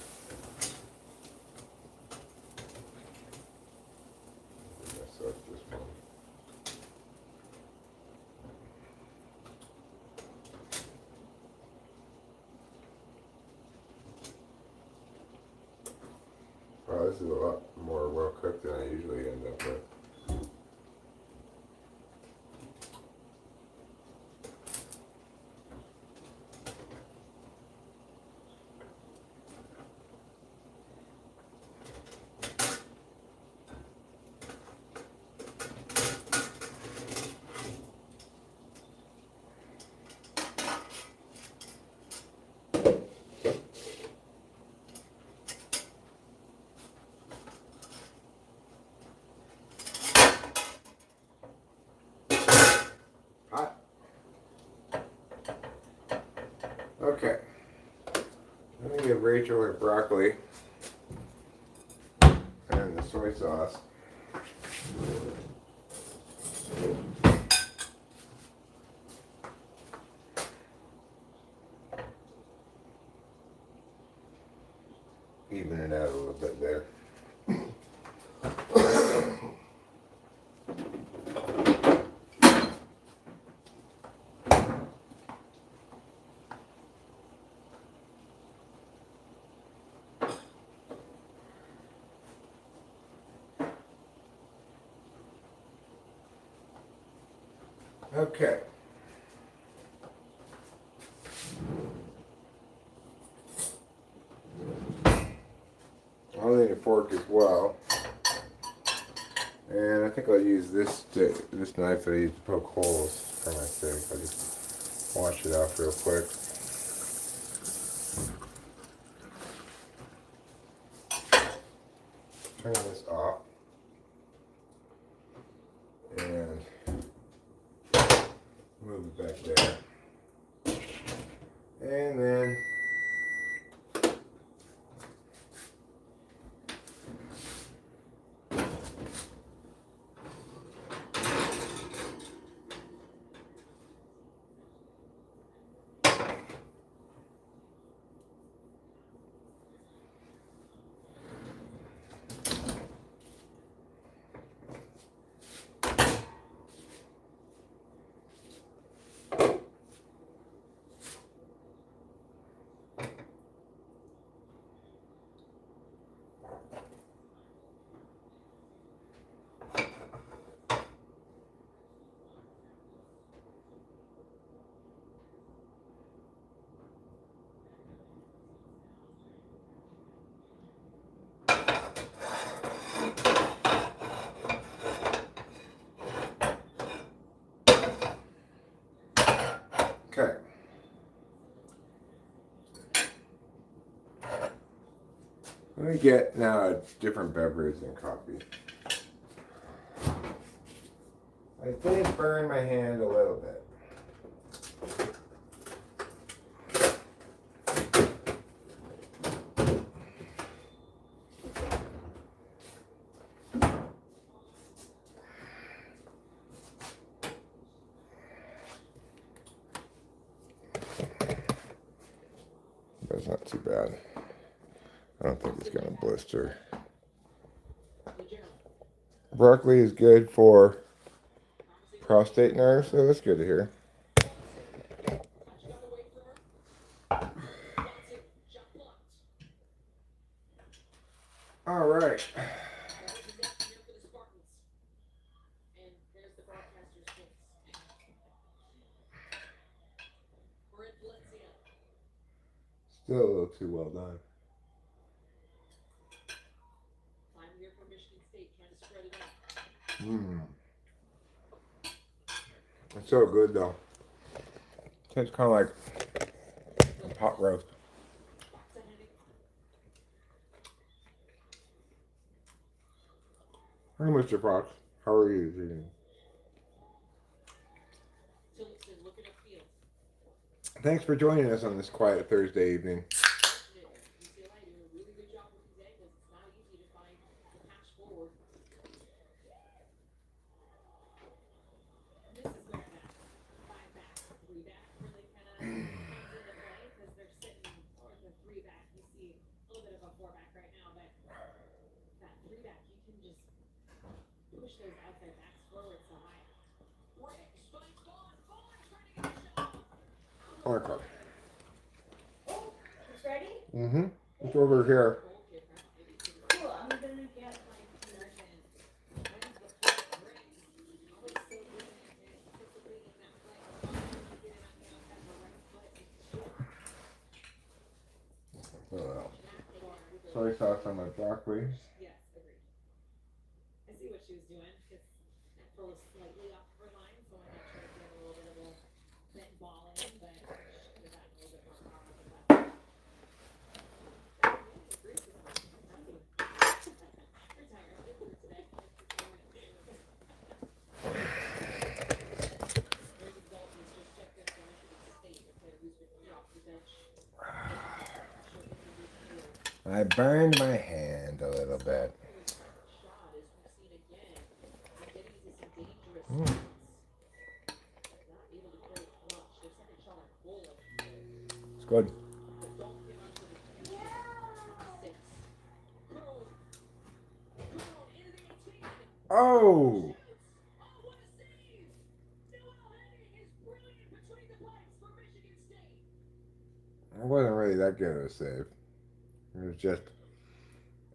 Wow, this is a lot more well cooked than I usually end up with. Hot. Okay. Let me give Rachel her broccoli and the soy sauce. Even it out a little bit there. Okay. I'll need a fork as well. And I think I'll use this knife that I use to poke holes for my steak. I'll just wash it off real quick. Turn this off. And move it back there. And then okay. Let me get now a different beverage than coffee. I did burn my hand a little bit. That's not too bad. I don't think it's going to blister. Broccoli is good for prostate nerves, so that's good to hear. All right. Still a little too well done. It's so good though. Tastes kind of like hot roast. Hey, Mr. Fox. How are you this evening? Thanks for joining us on this quiet Thursday evening. Okay. Oh, it's ready? Mm-hmm. It's over here. Cool, I'm gonna soy sauce on my broccoli. Yes, agreed. I see what she was doing because April is slightly off her line, so why not try to get a little bit of a bit ball in, but she could have gotten a little bit more power with that. He agrees with me. I'm happy. You're tired. Get through today. Get through 4 minutes. There's exalted. Just check this for Michigan State. A player who's been put off the bench. Pressure in the midfield. I burned my hand a little bit. Shot as we've seen again. And getting into some dangerous spots. Not able to create much. Their second shot on goal, I should say. It's good. But don't give up to the future. 6. Curled. Curled into the 18. Oh! Oh, what a save! Noel Henning is brilliant between the pipes for Michigan State. It wasn't really that good of a save. It was just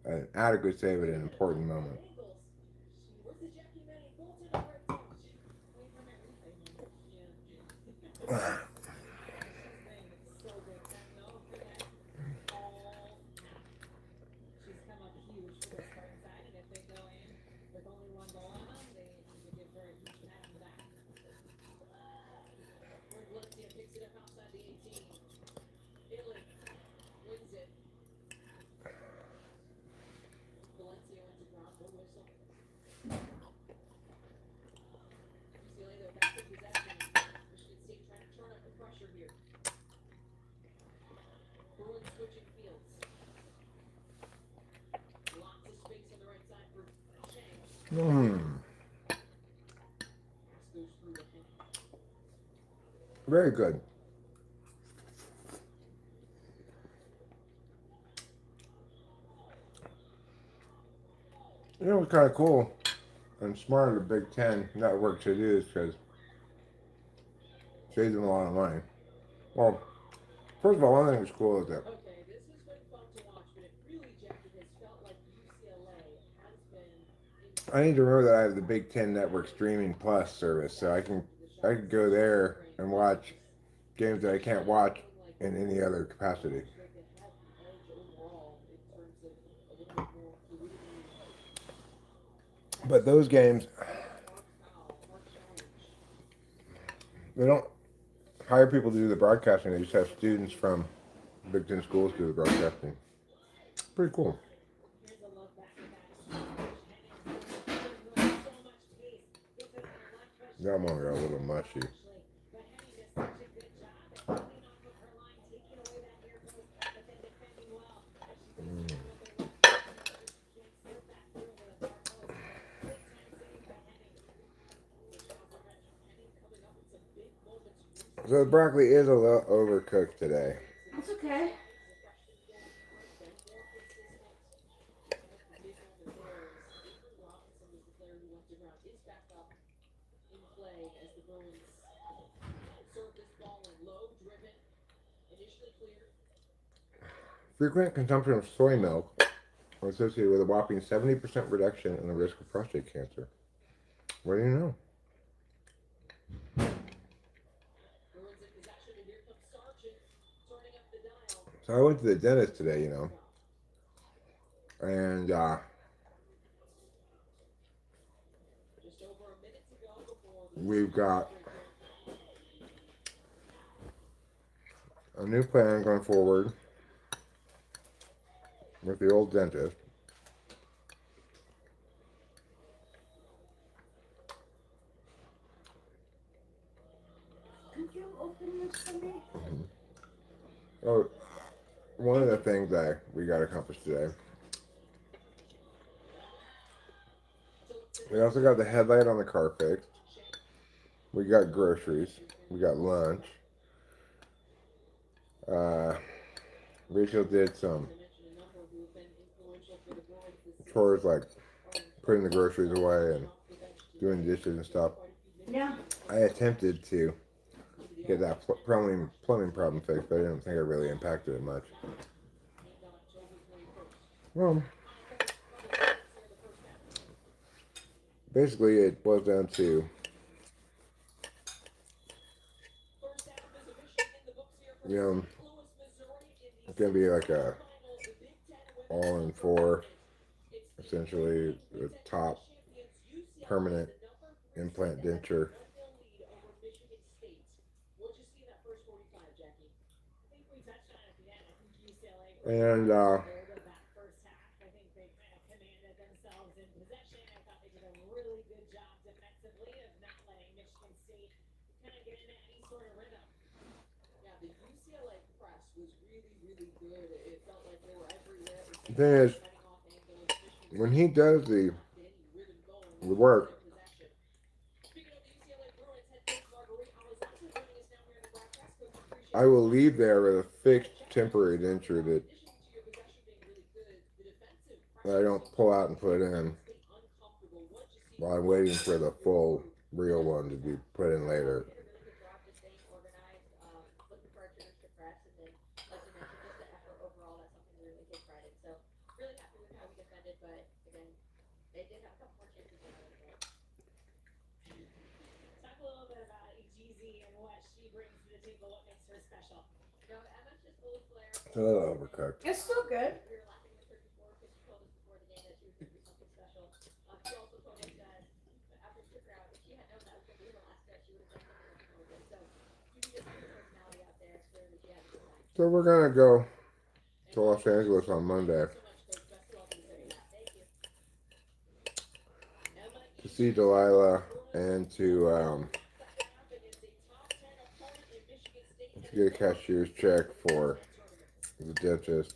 an adequate save at an important moment. Where's the Jackie Manning Bolton on right post? Wait for my replay moment. Yeah. She's name is so good. And no, for that all half. She's come up huge for the Spartan side, and if they go in with only one goal on them, they need to give her a huge pat on the back. Where Valencia picks it up outside the 18. Italy wins it. Valencia went to ground, no whistle. UCLA though back in possession. Michigan State trying to turn up the pressure here. Bruins switching fields. Lots of space on the right side for Chang. Pass goes through the Henning. Very good. You know what's kind of cool and smart of the Big Ten network to do is because it saves them a lot of money. Well, first of all, one thing that's cool is that Okay, this has been fun to watch, but it really, Jackie, has felt like UCLA has been I need to remember that I have the Big Ten Network Streaming Plus service, so I can go there and watch games that I can't watch in any other capacity. But those games, they don't hire people to do the broadcasting. They just have students from Big Ten schools do the broadcasting. Pretty cool. That one got a little mushy. So the broccoli is a little overcooked today. That's okay. Frequent consumption of soy milk was associated with a whopping 70% reduction in the risk of prostate cancer. What do you know? So I went to the dentist today, you know, and we've got a new plan going forward with the old dentist. Could you open this for me? Oh, one of the things that we got accomplished today. We also got the headlight on the car fixed. We got groceries. We got lunch. Rachel did some chores like putting the groceries away and doing dishes and stuff. Yeah. I attempted to get that plumbing problem fixed, but I didn't think it really impacted it much. Well, basically it boils down to it's gonna be like a all in four, essentially the top permanent implant denture. And the thing is, when he does the work, I will leave there with a fixed temporary denture that I don't pull out and put in while I'm waiting for the full real one to be put in later. It's a little overcooked. It's still good. So we're gonna go to Los Angeles on Monday to see Delilah and to get a cashier's check for the dentist.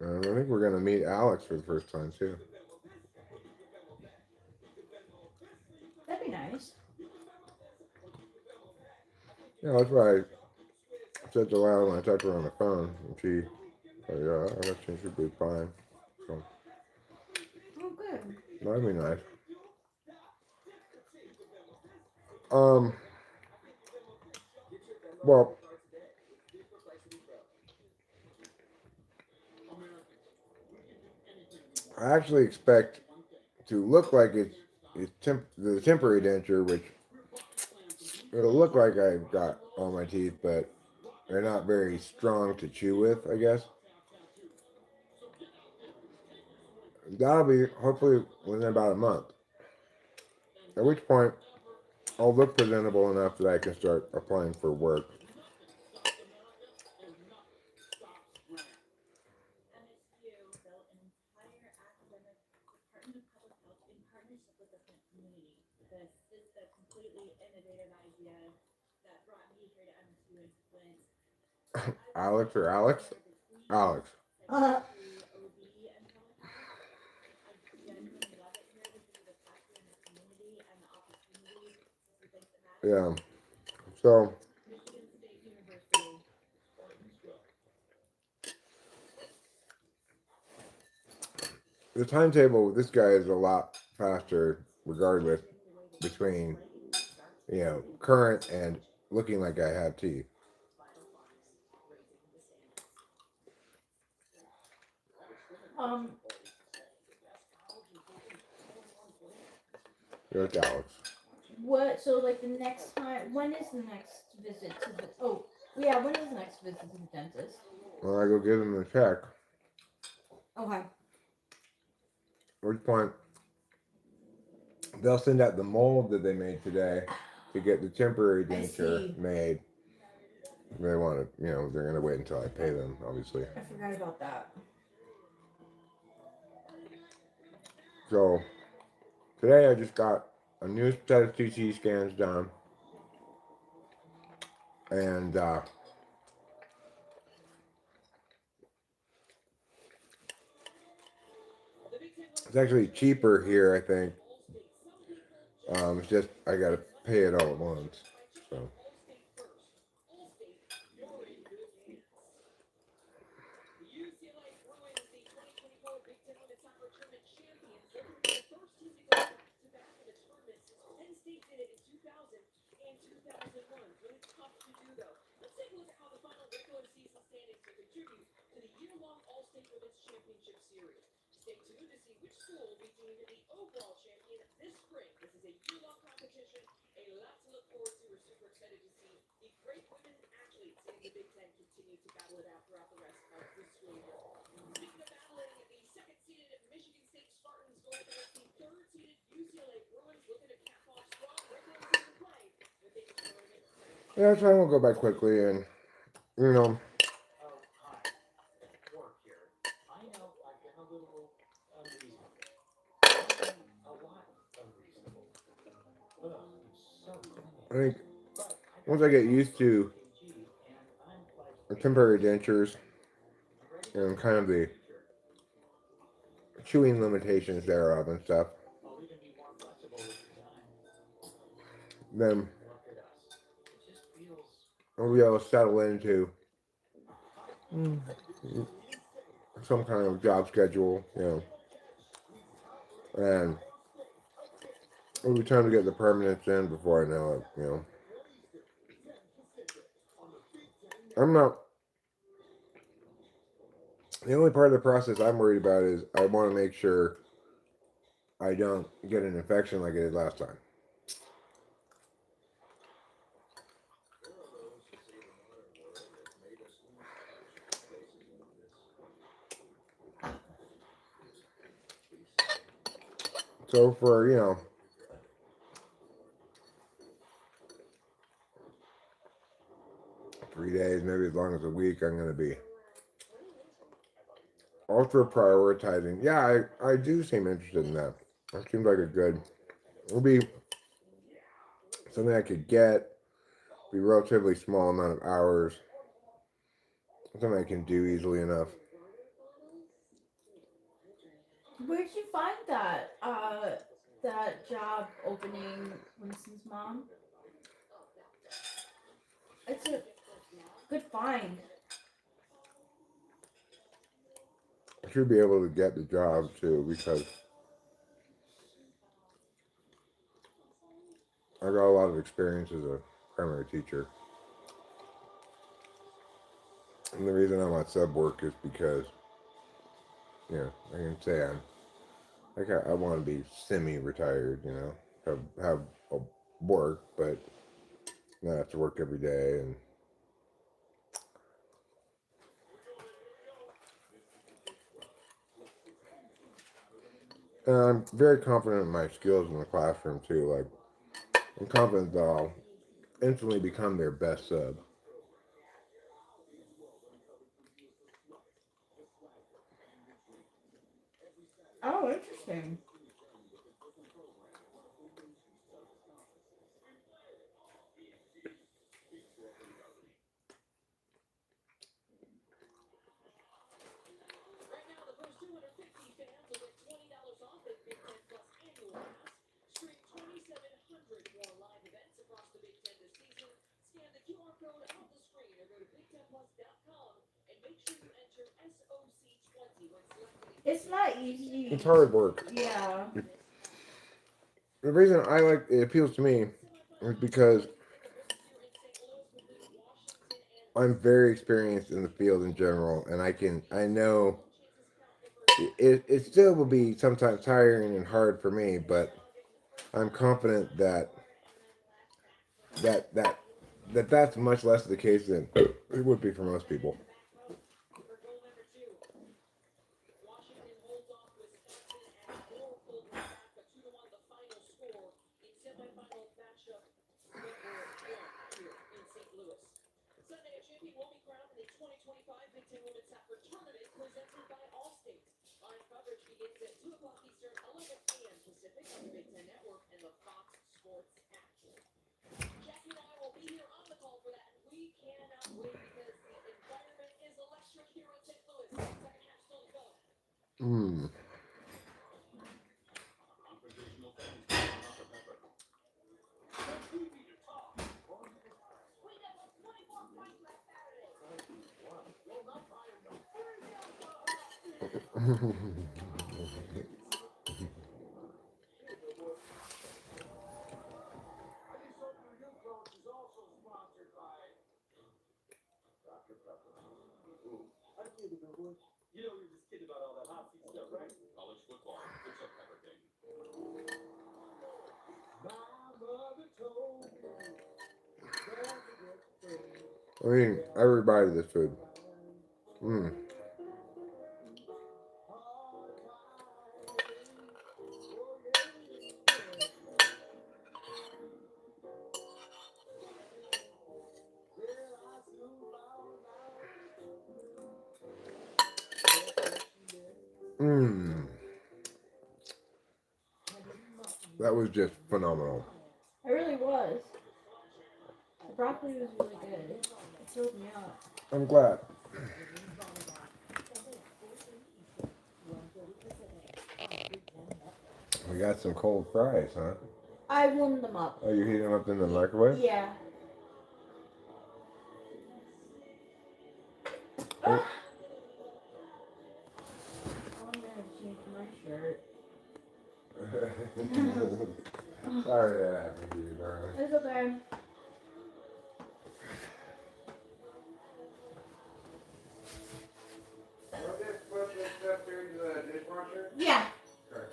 And I think we're gonna meet Alex for the first time too. That'd be nice. Yeah, that's why I said to Delilah when I talked to her on the phone, and she said, yeah, everything should be fine. So Oh, good. that'd be nice. Well, I actually expect to look like it's the temporary denture, which it'll look like I've got all my teeth, but they're not very strong to chew with, I guess. That'll be hopefully within about a month. At which point, I'll look presentable enough that I can start applying for work. Alex or Alex? Alex. Yeah. So the timetable with this guy is a lot faster, regardless, between current and looking like I have teeth. There's Alex. What? So, like, the next time? When is the next visit to the? Oh, yeah. When is the next visit to the dentist? When I go give him the check, Okay. at which point they'll send out the mold that they made today to get the temporary denture made. They want to, they're going to wait until I pay them, obviously. I forgot about that. So today I just got a new set of CT scans done, and it's actually cheaper here, I think. It's just I got to pay it all at once. So. battle it out throughout the rest of the school year. Speaking of battling, the second-seeded Michigan State Spartans go up against the third-seeded UCLA Bruins, looking to cap off strong regular season play with a tournament semifinal. Yeah, so I'm gonna go back quickly and you know, Oh, hi. Work here. I know I've been a little unreasonable. I mean, a lot unreasonable. Ugh, it's so I clingy. think But I once got I get this used from to KG, and I'm like, the temporary dentures you ready for and some kind of advanced the feature? chewing limitations thereof and stuff, I'll even be more flexible with your time. then Look at us. It just feels I'll be able to settle into mm, some kind of job schedule, and it'll be time to get the permanence in before I know it. I'm not, the only part of the process I'm worried about is I want to make sure I don't get an infection like I did last time. So for, 3 days, maybe as long as a week, I'm going to be ultra prioritizing. Yeah, I do seem interested in that. That seems like it'll be something I could get, be relatively small amount of hours, something I can do easily enough. Where'd you find that job opening, Winston's mom? It's a good find. I should be able to get the job too because I got a lot of experience as a primary teacher. And the reason I'm on sub work is because, I can say I want to be semi-retired, have a work, but not have to work every day. And I'm very confident in my skills in the classroom too. Like, I'm confident that I'll instantly become their best sub. Oh, interesting. Right now, the first 250 fans will get $20 off their Big Ten Plus annual pass. Stream 2,700 more live events across the Big Ten this season. Scan the QR code on the screen or go to BigTenPlus.com and make sure you enter SOC20 when selecting a It's not easy. It's hard work. Yeah. The reason it appeals to me is because I'm very experienced in the field in general, and I know it still will be sometimes tiring and hard for me, but I'm confident that that that's much less the case than it would be for most people. For goal number 2, Washington holds off Wisconsin as more pulled one back, but 2-1 the final score in semifinal matchup number 1 here in St. Louis. Sunday, a champion will be crowned in the 2025 Big Ten Women's Soccer Tournament presented by Allstate. Live coverage begins at 2 o'clock Eastern, 11 a.m. Pacific on the Big Ten Network and the Fox Sports app. Jackie and I will be here on the call for that, and we cannot wait because the environment is electric here in St. Louis. Second half still to go. Hmm. You know, we were just kidding about all that hot seat stuff, right? College football, it's a pepper thing. My mother told me, I mean, everybody this food. Mm. Mm. That was just phenomenal. It really was. The broccoli was really good. It filled me up. I'm glad. We got some cold fries, huh? I warmed them up. Oh, you heating them up in the microwave? Yeah. Oh. I'm gonna change my shirt. Sorry that happened to you, darling. It's okay. We'll just put this stuff into the dishwasher. Yeah. Okay.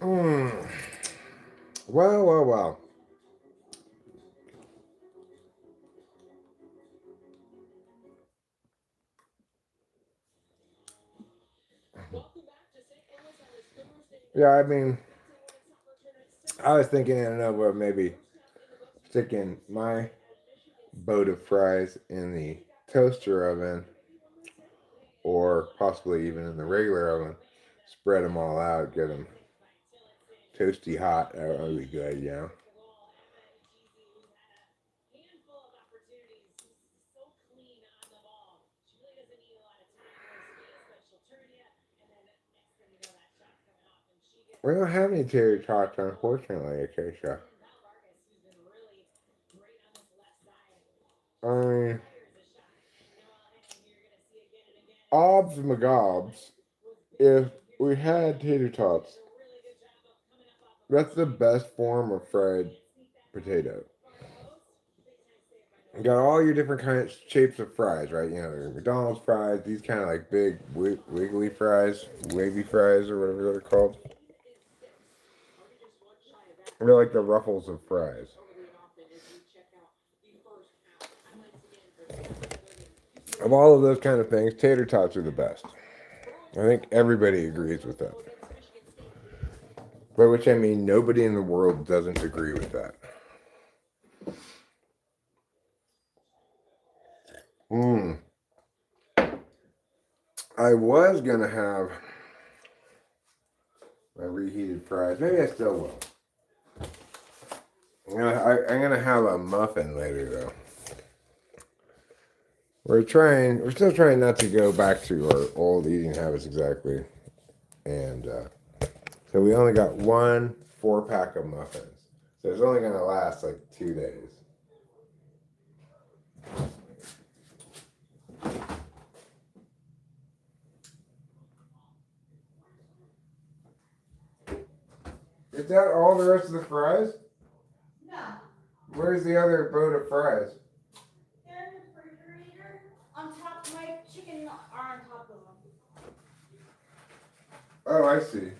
Mm. Well, well, well. Yeah, I mean, I was thinking, I don't know, well, maybe sticking my boat of fries in the toaster oven or possibly even in the regular oven. Spread them all out, get them toasty hot. That would be good, yeah. We don't have any tater tots, unfortunately, Acacia. I mean, obs magobs, if we had tater tots, that's the best form of fried potato. You got all your different kinds, shapes of fries, right? You know, your McDonald's fries, these kind of like big wiggly fries, wavy fries, or whatever they're called. They're like the ruffles of fries. Of all of those kind of things, tater tots are the best. I think everybody agrees with that. By which I mean nobody in the world doesn't agree with that. Mmm. I was gonna have my reheated fries. Maybe I still will. I'm gonna have a muffin later though. We're still trying not to go back to our old eating habits exactly. And so we only got one 4-pack of muffins. So it's only gonna last like 2 days. Is that all the rest of the fries? No. Where's the other boat of fries? They're in the refrigerator. On top, my chicken are on top of them. Oh, I see.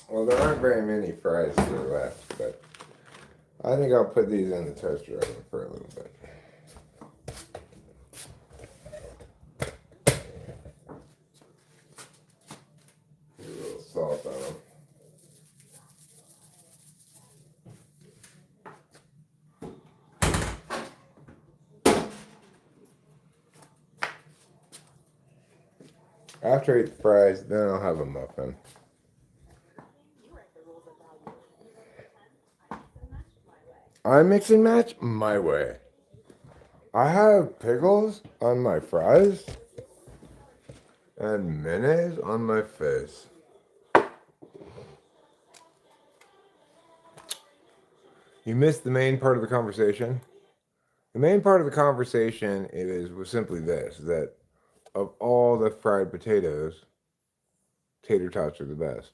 Well, there aren't very many fries here left, but I think I'll put these in the toaster oven for a little bit. Put a little salt on them. After I eat the fries, then I'll have a muffin. I mix and match my way. I have pickles on my fries and mayonnaise on my face. You missed the main part of the conversation. The main part of the conversation was simply this: that of all the fried potatoes, tater tots are the best.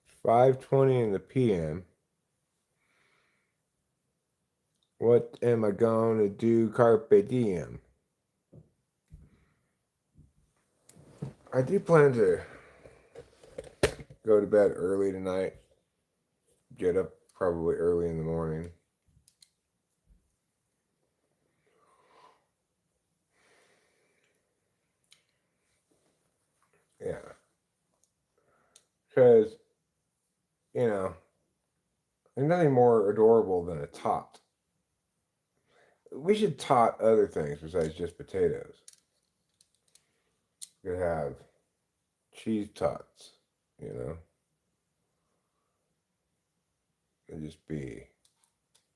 It's 5:20 in the p.m. What am I gonna do carpe diem? I do plan to go to bed early tonight. Get up probably early in the morning. Yeah. Because, there's nothing more adorable than a tot. We should tot other things besides just potatoes. We could have cheese tots, and just be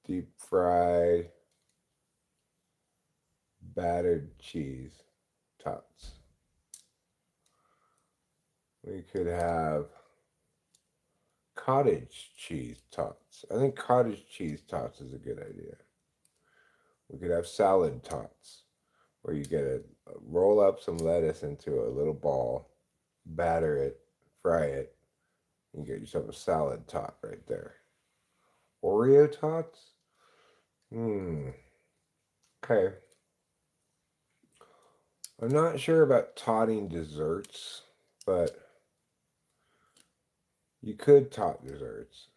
deep fried, battered cheese tots. We could have cottage cheese tots. I think cottage cheese tots is a good idea. We could have salad tots, where you roll up some lettuce into a little ball, batter it, fry it, and get yourself a salad tot right there. Oreo tots? Okay. I'm not sure about totting desserts, but you could tot desserts.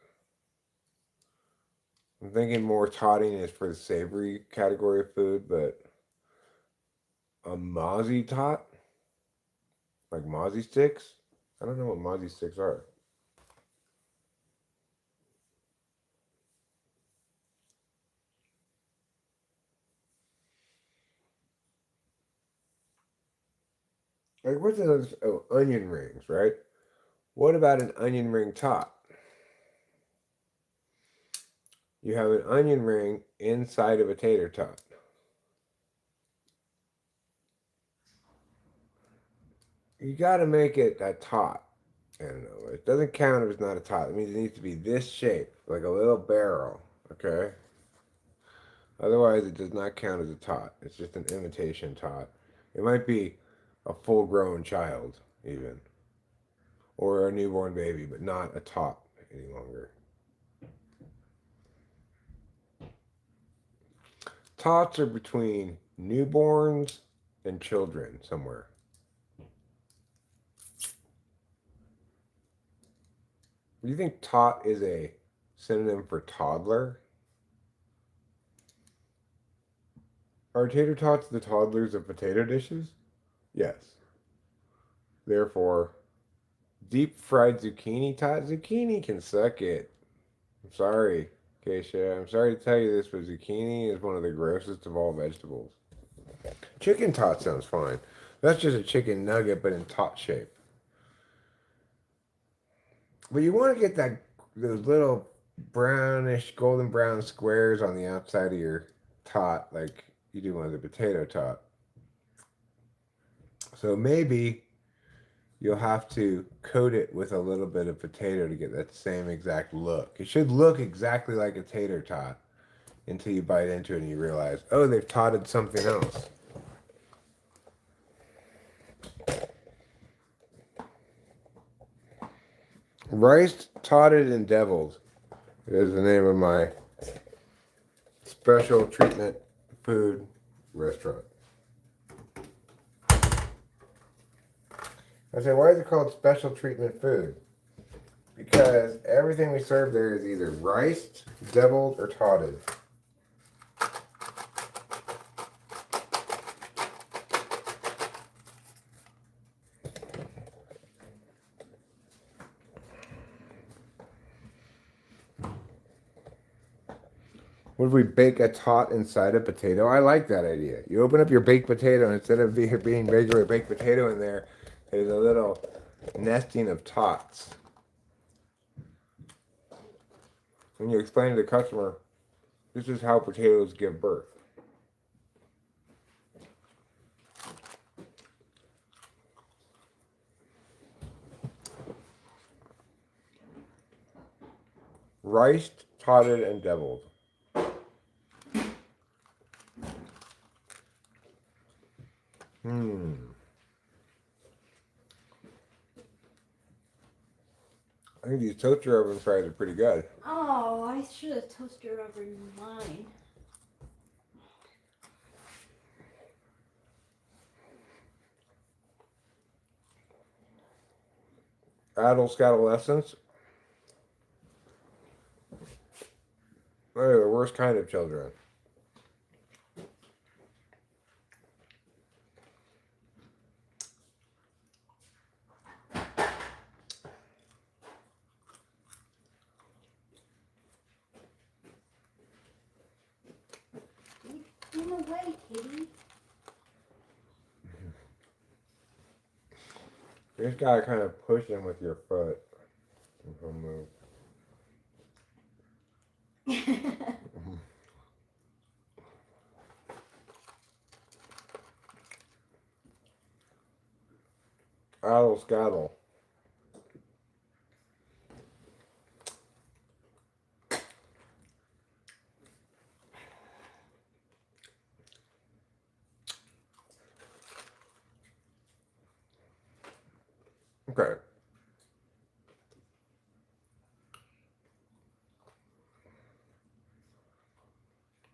I'm thinking more totting is for the savory category of food, but a mozzie tot? Like mozzie sticks? I don't know what mozzie sticks are. Like, what's another? Oh, onion rings, right? What about an onion ring tot? You have an onion ring inside of a tater tot. You got to make it a tot. I don't know. It doesn't count if it's not a tot. It means it needs to be this shape, like a little barrel. Okay. Otherwise, it does not count as a tot. It's just an imitation tot. It might be a full-grown child, even, or a newborn baby, but not a tot any longer. Tots are between newborns and children somewhere. Do you think tot is a synonym for toddler? Are tater tots the toddlers of potato dishes? Yes. Therefore, deep fried zucchini tot? Zucchini can suck it. I'm sorry, Keisha. I'm sorry to tell you this, but zucchini is one of the grossest of all vegetables. Chicken tot sounds fine. That's just a chicken nugget, but in tot shape. But you want to get those little brownish, golden brown squares on the outside of your tot, like you do on the potato tot. So maybe you'll have to coat it with a little bit of potato to get that same exact look. It should look exactly like a tater tot until you bite into it and you realize, oh, they've totted something else. Rice Totted and Deviled is the name of my special treatment food restaurant. I say, why is it called special treatment food? Because everything we serve there is either riced, deviled, or totted. What if we bake a tot inside a potato? I like that idea. You open up your baked potato, and instead of being regular baked potato in there, there's a little nesting of tots. And you explain to the customer, this is how potatoes give birth. Riced, totted, and deviled. I think these toaster oven fries are pretty good. Oh, I should have toasted over mine. Adolescents. They're the worst kind of children. In a way, kitty. You just gotta kind of push them with your foot. And he'll move. Addle scaddle. Okay.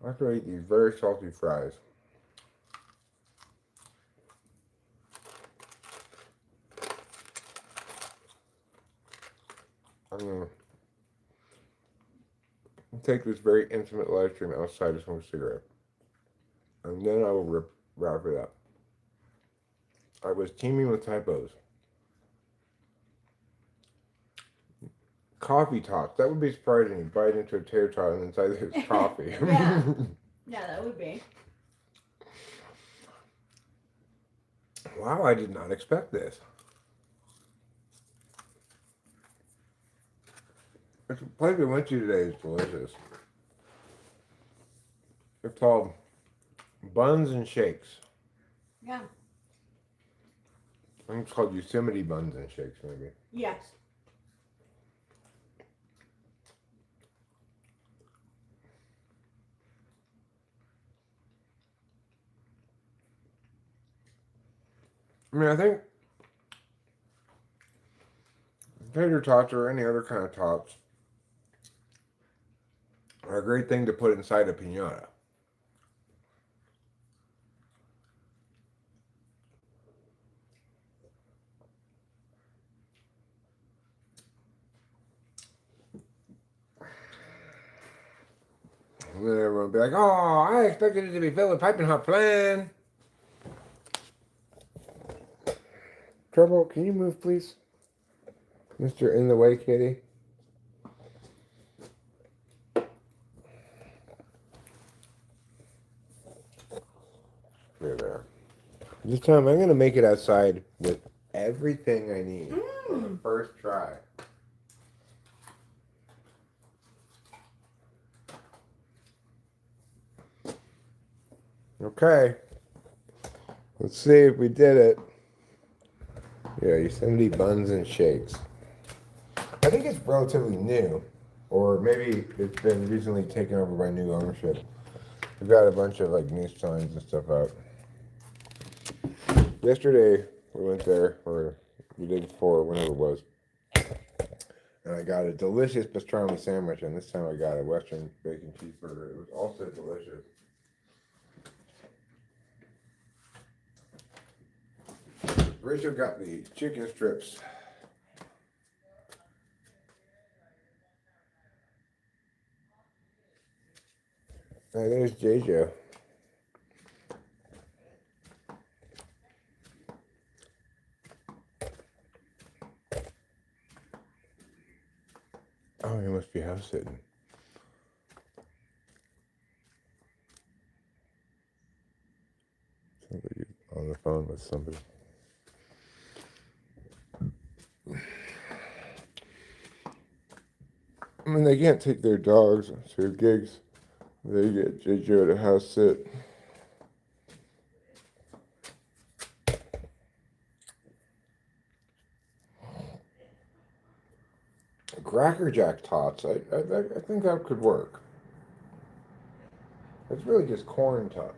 I have to eat these very salty fries. I'm gonna take this very intimate live stream outside to smoke a cigarette. And then I will wrap it up. I was teaming with typos. Coffee tots. That would be surprising. You bite into a tater tot and inside there's coffee. Yeah. Yeah, that would be. Wow, I did not expect this. The place we went to today is delicious. It's called Buns and Shakes. Yeah. I think it's called Yosemite Buns and Shakes, maybe. Yes. I mean, I think tater tots or any other kind of tots are a great thing to put inside a piñata. And then everyone will be like, oh, I expected it to be filled with piping hot flan. Trouble, can you move, please? Mr. In the Way Kitty. There. This time I'm going to make it outside with everything I need on the first try. Okay. Let's see if we did it. Yeah, Yosemite Buns and Shakes. I think it's relatively new, or maybe it's been recently taken over by new ownership. We've got a bunch of like new signs and stuff out. Yesterday we went there, or the day before, whenever it was, and I got a delicious pastrami sandwich, and this time I got a Western bacon cheeseburger. It was also delicious. Rachel got the chicken strips. And there's JJ. Oh, he must be house sitting. phone with somebody. I mean, they can't take their dogs to gigs. They get JJ to house sit. Cracker Jack tots. I think that could work. It's really just corn tots.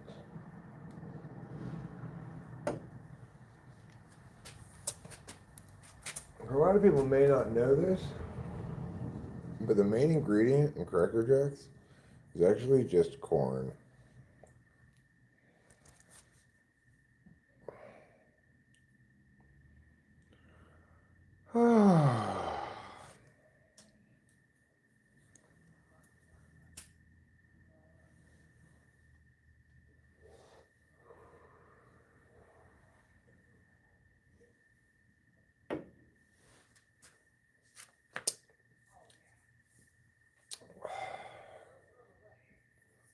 A lot of people may not know this, but the main ingredient in Cracker Jacks is actually just corn.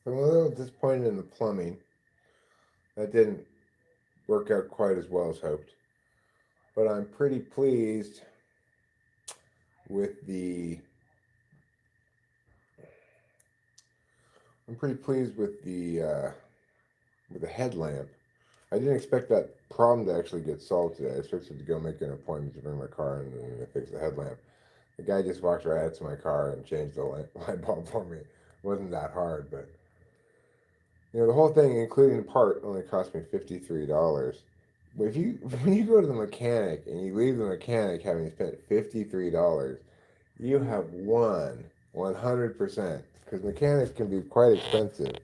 I'm a little disappointed in the plumbing. That didn't work out quite as well as hoped. But I'm pretty pleased with the with the headlamp. I didn't expect that problem to actually get solved today. I expected to go make an appointment to bring my car in and fix the headlamp. The guy just walked right out to my car and changed the light bulb for me. It wasn't that hard, but the whole thing, including the part, only cost me $53. But when you go to the mechanic and you leave the mechanic having spent $53, you have won 100%. Because mechanics can be quite expensive.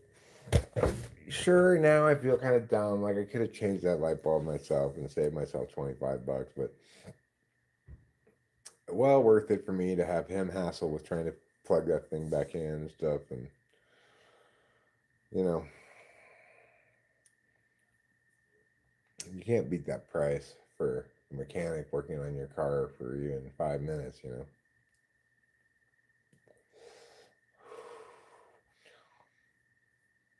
Sure, now I feel kind of dumb. Like I could have changed that light bulb myself and saved myself $25, but well worth it for me to have him hassle with trying to plug that thing back in and stuff. And you can't beat that price for a mechanic working on your car for even 5 minutes.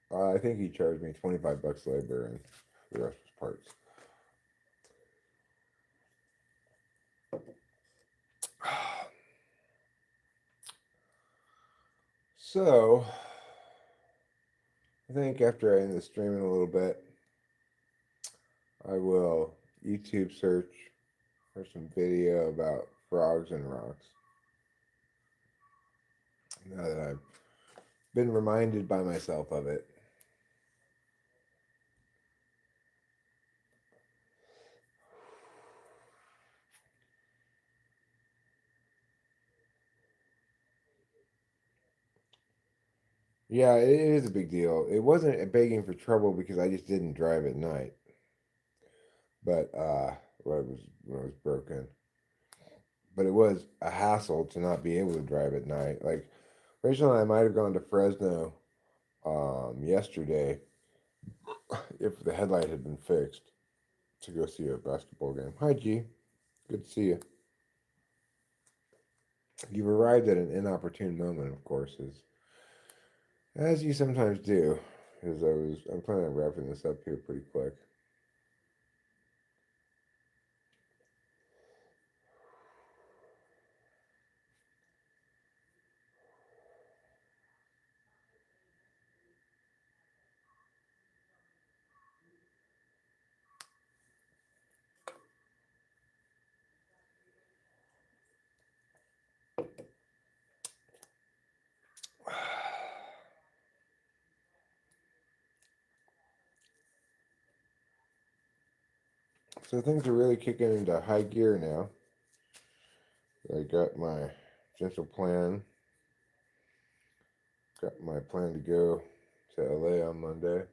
I think he charged me $25 labor and the rest was parts. So, I think after I end the streaming a little bit, I will YouTube search for some video about frogs and rocks. Now that I've been reminded by myself of it. Yeah, it is a big deal. It wasn't a begging for trouble because I just didn't drive at night. But when it was broken. But it was a hassle to not be able to drive at night. Like Rachel and I might have gone to Fresno yesterday if the headlight had been fixed to go see a basketball game. Hi G, good to see you. You've arrived at an inopportune moment, of course, as you sometimes do. Because I'm planning on wrapping this up here pretty quick. So things are really kicking into high gear now. I got my gentle plan. Got my plan to go to LA on Monday.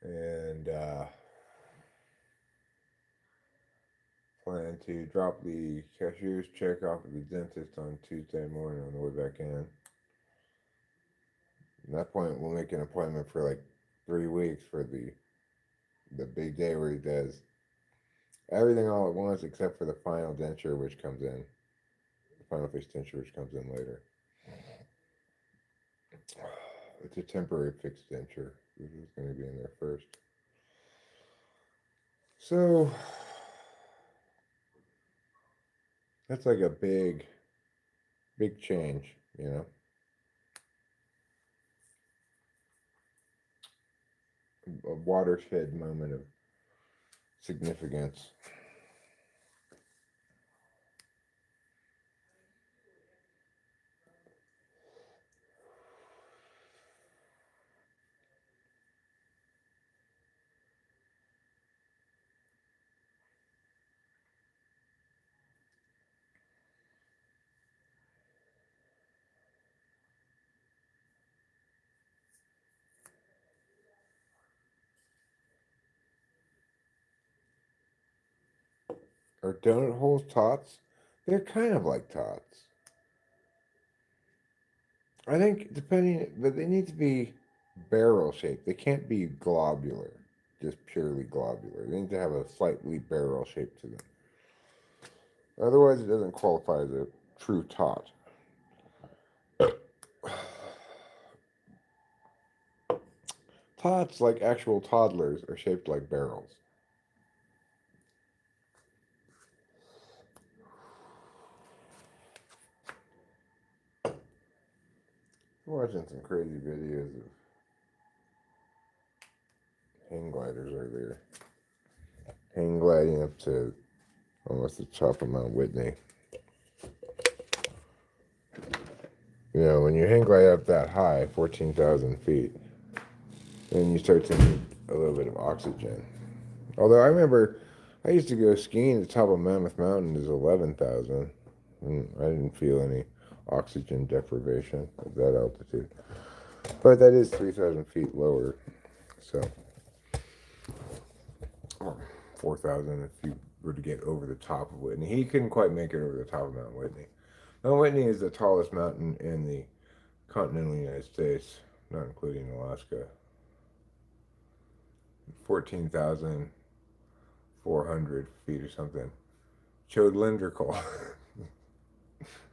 And plan to drop the cashier's check off at the dentist on Tuesday morning on the way back in. At that point, we'll make an appointment for like 3 weeks for the big day where he does everything all at once except for the final denture, which comes in. The final fixed denture, which comes in later. It's a temporary fixed denture. This is going to be in there first. So that's like a big change, you know. A watershed moment of significance. Are donut holes tots? They're kind of like tots. I think depending, but they need to be barrel shaped. They can't be globular, just purely globular. They need to have a slightly barrel shape to them. Otherwise, it doesn't qualify as a true tot. Tots, like actual toddlers, are shaped like barrels. I'm watching some crazy videos of hang gliders earlier. Hang gliding up to almost the top of Mount Whitney. You know, when you hang glide up that high, 14,000 feet, then you start to need a little bit of oxygen. Although I remember I used to go skiing at the top of Mammoth Mountain is 11,000. And I didn't feel any oxygen deprivation at that altitude. But that is 3,000 feet lower. So, or 4,000 if you were to get over the top of Whitney. He couldn't quite make it over the top of Mount Whitney. Mount Whitney is the tallest mountain in the continental United States, not including Alaska. 14,400 feet or something. Chodlindrical.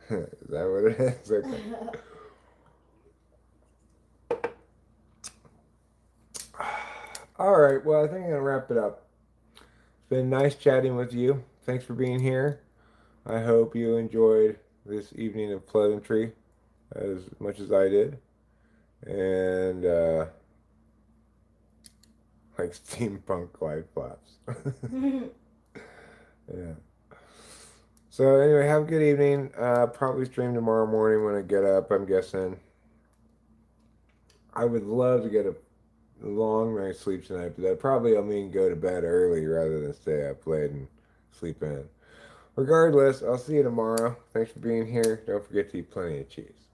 Is that what it is? Okay. All right. Well, I think I'm going to wrap it up. It's been nice chatting with you. Thanks for being here. I hope you enjoyed this evening of pleasantry as much as I did. And like steampunk glide flaps. Yeah. So anyway, have a good evening. Probably stream tomorrow morning when I get up, I'm guessing. I would love to get a long night's sleep tonight, but that probably will mean go to bed early rather than stay up late and sleep in. Regardless, I'll see you tomorrow. Thanks for being here. Don't forget to eat plenty of cheese.